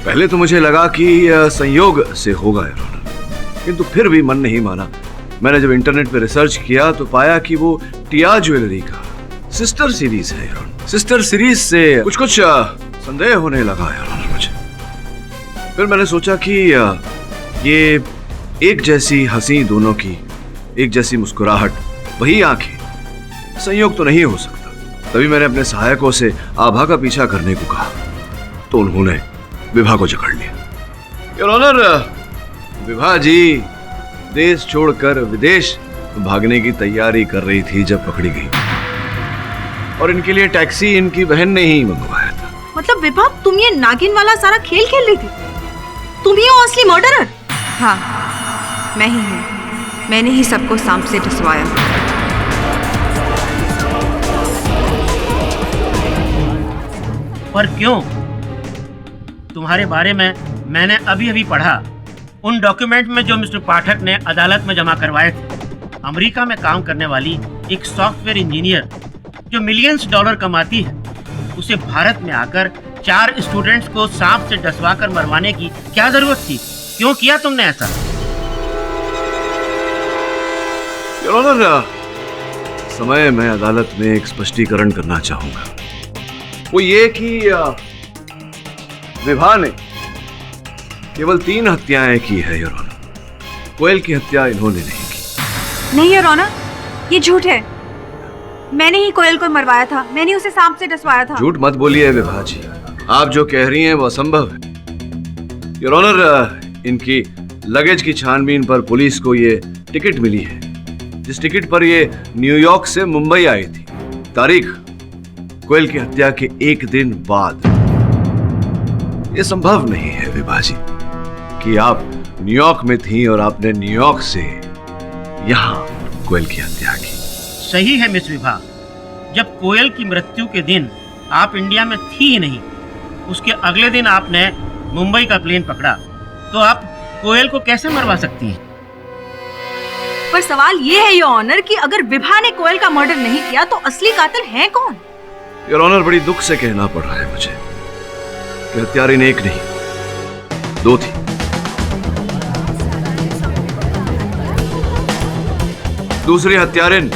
पहले तो मुझे लगा कि संयोग से होगा योर ऑनर, किंतु फिर भी मन नहीं माना। मैंने जब इंटरनेट पे रिसर्च किया तो पाया कि वो टिया ज्वेलरी का सिस्टर सीरीज है योर ऑनर। सिस्टर सीरीज से कुछ संदेह होने लगा योर ऑनर मुझे। फिर मैंने सोचा कि ये एक जैसी हंसी दोनों की, एक जैसी मुस्कुराहट, वही आंखें, संयोग तो नहीं हो सकता। तभी मैंने अपने सहायकों से आभा का पीछा करने को कहा तो उन्होंने विभा को जकड़ लिया। योर ऑनर, विभा जी देश छोड़कर विदेश भागने की तैयारी कर रही थी जब पकड़ी गई, और इनके लिए टैक्सी इनकी बहन ने ही मंगवाया था। मतलब विभा, तुम ये नागिन वाला सारा खेल खेल रही थी? तुम ही हो असली मर्डरर? हाँ, मैं ही हूँ। मैंने ही सबको सांप से डसवाया। पर क्यों? तुम्हारे बारे में मैंने अभी अभी पढ़ा। उन डॉक्यूमेंट में जो मिस्टर पाठक ने अदालत में जमा करवाए थे, अमेरिका में काम करने वाली एक सॉफ्टवेयर इंजीनियर जो मिलियंस डॉलर कमाती है, उसे भारत में आकर 4 स्टूडेंट्स को सांप से डसवा कर मरवाने की क्या जरूरत थी? क्यों किया तुमने ऐसा? योर ऑनर, समय मैं अदालत में एक स्पष्टीकरण करना चाहूंगा। वो ये कि विभा ने केवल 3 हत्याएं की है योर ऑनर। कोयल की हत्या इन्होंने नहीं की। नहीं योर ऑनर, ये झूठ है। मैंने ही कोयल को मरवाया था, मैंने उसे सांप से डसवाया था। झूठ मत बोलिए विभा जी, आप जो कह रही हैं वो असंभव है। योर ऑनर, इनकी लगेज की छानबीन पर पुलिस को ये टिकट मिली है, जिस टिकट पर ये न्यूयॉर्क से मुंबई आई थी। तारीख कोयल की हत्या के 1 दिन बाद। ये संभव नहीं है विभा जी कि आप न्यूयॉर्क में थी और आपने न्यूयॉर्क से यहाँ कोयल की हत्या की। सही है मिस विभा, जब कोयल की मृत्यु के दिन आप इंडिया में थी ही नहीं, उसके अगले दिन आपने मुंबई का प्लेन पकड़ा, तो आप कोयल को कैसे मरवा सकती हैं? पर सवाल ये है योर ऑनर कि अगर विभा ने कोयल का मर्डर नहीं किया तो असली कातिल है कौन? योर ऑनर, बड़ी दुख से कहना पड़ रहा है मुझे कि हत्यारिन एक नहीं, 2 थी। दूसरी हत्यारिन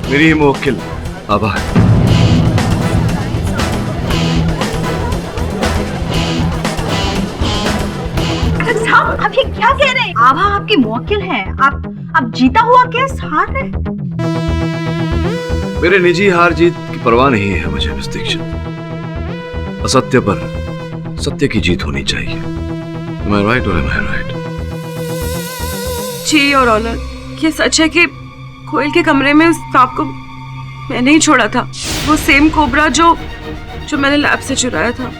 मेरी ही मुवक्किल आभा है। साहब, आप ये क्या कह रहे हैं? आभा आपकी मुवक्किल है। आप जीता हुआ केस हार रहे हैं। मेरे निजी हार जीत की परवाह नहीं है मुझे मिस दीक्षित। असत्य पर सत्य की जीत होनी चाहिए। Am I right or am I right? जी योर ऑनर, ये सच है कि कोयल के कमरे में उस सांप को मैंने ही छोड़ा था। वो सेम कोबरा जो मैंने लैब से चुराया था।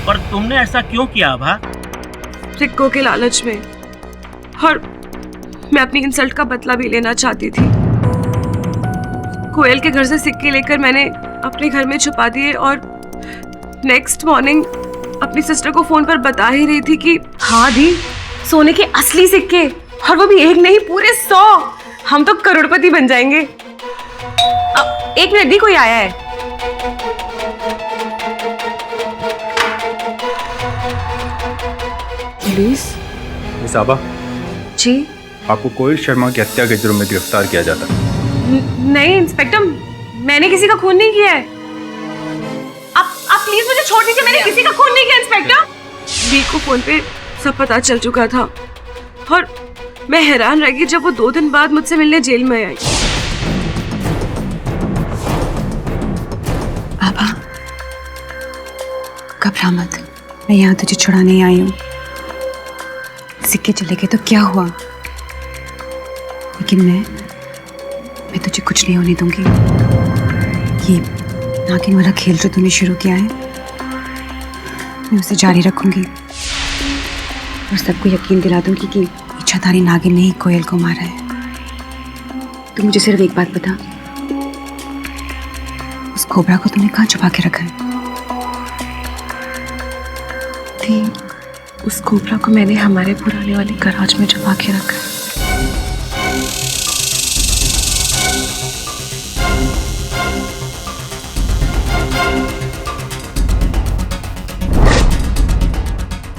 पर तुमने ऐसा क्यों किया आभा? सिक्कों के लालच में, और मैं अपनी इंसल्ट का बदला भी लेना चाहती थी। कोयल के घर से सिक्के लेकर मैंने अपने घर में छुपा दिए और नेक्स्ट मॉर्निंग अपनी सिस्टर को फोन पर बता ही रही थी कि हाँ दी, सोने के असली सिक्के, और वो भी एक नहीं पूरे 100। हम तो करोड़पति बन जाएंगे। एक मिनट दी, कोई आया है। प्लीज मिस आभा जी, आपको कोयल शर्मा की हत्या के जुर्म में गिरफ्तार किया जाता है। नहीं इंस्पेक्टर, मैंने किसी का खून नहीं किया है। आप प्लीज मुझे छोड़ दीजिए, मैंने किसी का खून नहीं किया इंस्पेक्टर। दी को फोन पे सब पता चल चुका था और मैं हैरान रह गई जब वो 2 दिन बाद मुझसे मिलने जेल में आई। घबरा मत, मैं यहाँ तुझे छुड़ाने ही आई हूँ। सिक्के चले गए तो क्या हुआ, लेकिन मैं तुझे कुछ नहीं होने दूंगी। ये नागिन वाला खेल जो तूने शुरू किया है, मैं उसे जारी रखूंगी और सबको यकीन दिला दूंगी कि इच्छाधारी नागिन ने ही कोयल को मारा है। तू मुझे सिर्फ एक बात बता, उस कोबरा को तूने कहाँ छुपा के रखा है? उस कोबरा को मैंने हमारे पुराने वाले गराज में छुपा के रखा है।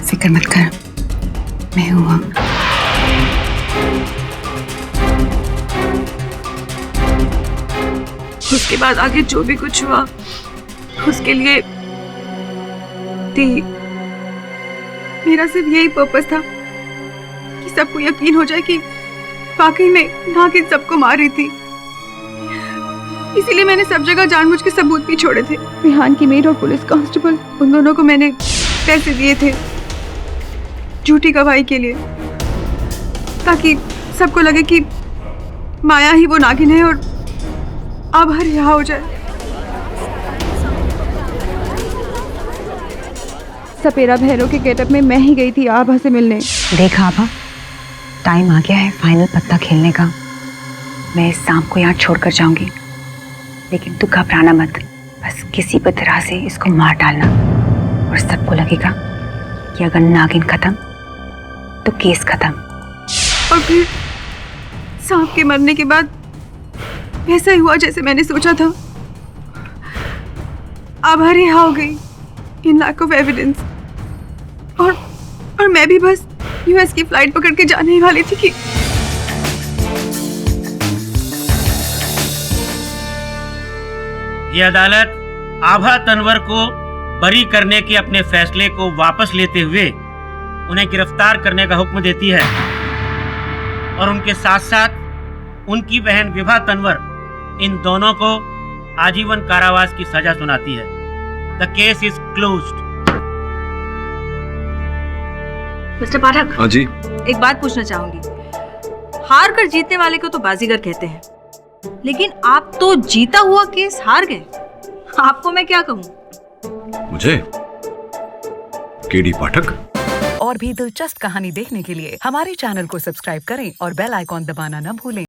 फिक्र मत कर, मैं हूँ। उसके बाद आगे जो भी कुछ हुआ, उसके लिए मेरा सिर्फ यही पर्पस था कि सबको यकीन हो जाए कि वाकई में नागिन सबको मार रही थी। इसीलिए मैंने सब जगह जानबूझ के सबूत भी छोड़े थे। विहान की मेड और पुलिस कांस्टेबल, उन दोनों को मैंने पैसे दिए थे झूठी गवाही के लिए, ताकि सबको लगे कि माया ही वो नागिन है और अब हर रिहा हो जाए। सपेरा भैरव के गेटअप में मैं ही गई थी आभा से मिलने। देख आभा, टाइम आ गया है फाइनल पत्ता खेलने का। मैं इस सांप को यहाँ छोड़कर जाऊंगी, लेकिन तू घबराना मत। बस किसी भी तरह से इसको मार डालना और सबको लगेगा कि अगर नागिन खत्म तो केस खत्म। और फिर सांप के मरने के बाद वैसा ही हुआ जैसे मैंने सोचा था। आभा रिहा हो गई इन लैक ऑफ एविडेंस, और मैं भी बस यूएस की फ्लाइट पकड़ के जाने ही वाली थी कि ये अदालत आभा तनवर को बरी करने के अपने फैसले को वापस लेते हुए उन्हें गिरफ्तार करने का हुक्म देती है और उनके साथ साथ उनकी बहन विभा तनवर, इन दोनों को आजीवन कारावास की सजा सुनाती है। The case is closed. Mister Pathak. हाँ जी। एक बात पूछना चाहूंगी। हार कर जीतने वाले को तो बाजीगर कहते हैं, लेकिन आप तो जीता हुआ केस हार गए। आपको मैं क्या कहूँ? मुझे केडी पाठक। और भी दिलचस्प कहानी देखने के लिए हमारे चैनल को सब्सक्राइब करें और बेल आइकॉन दबाना न भूलें।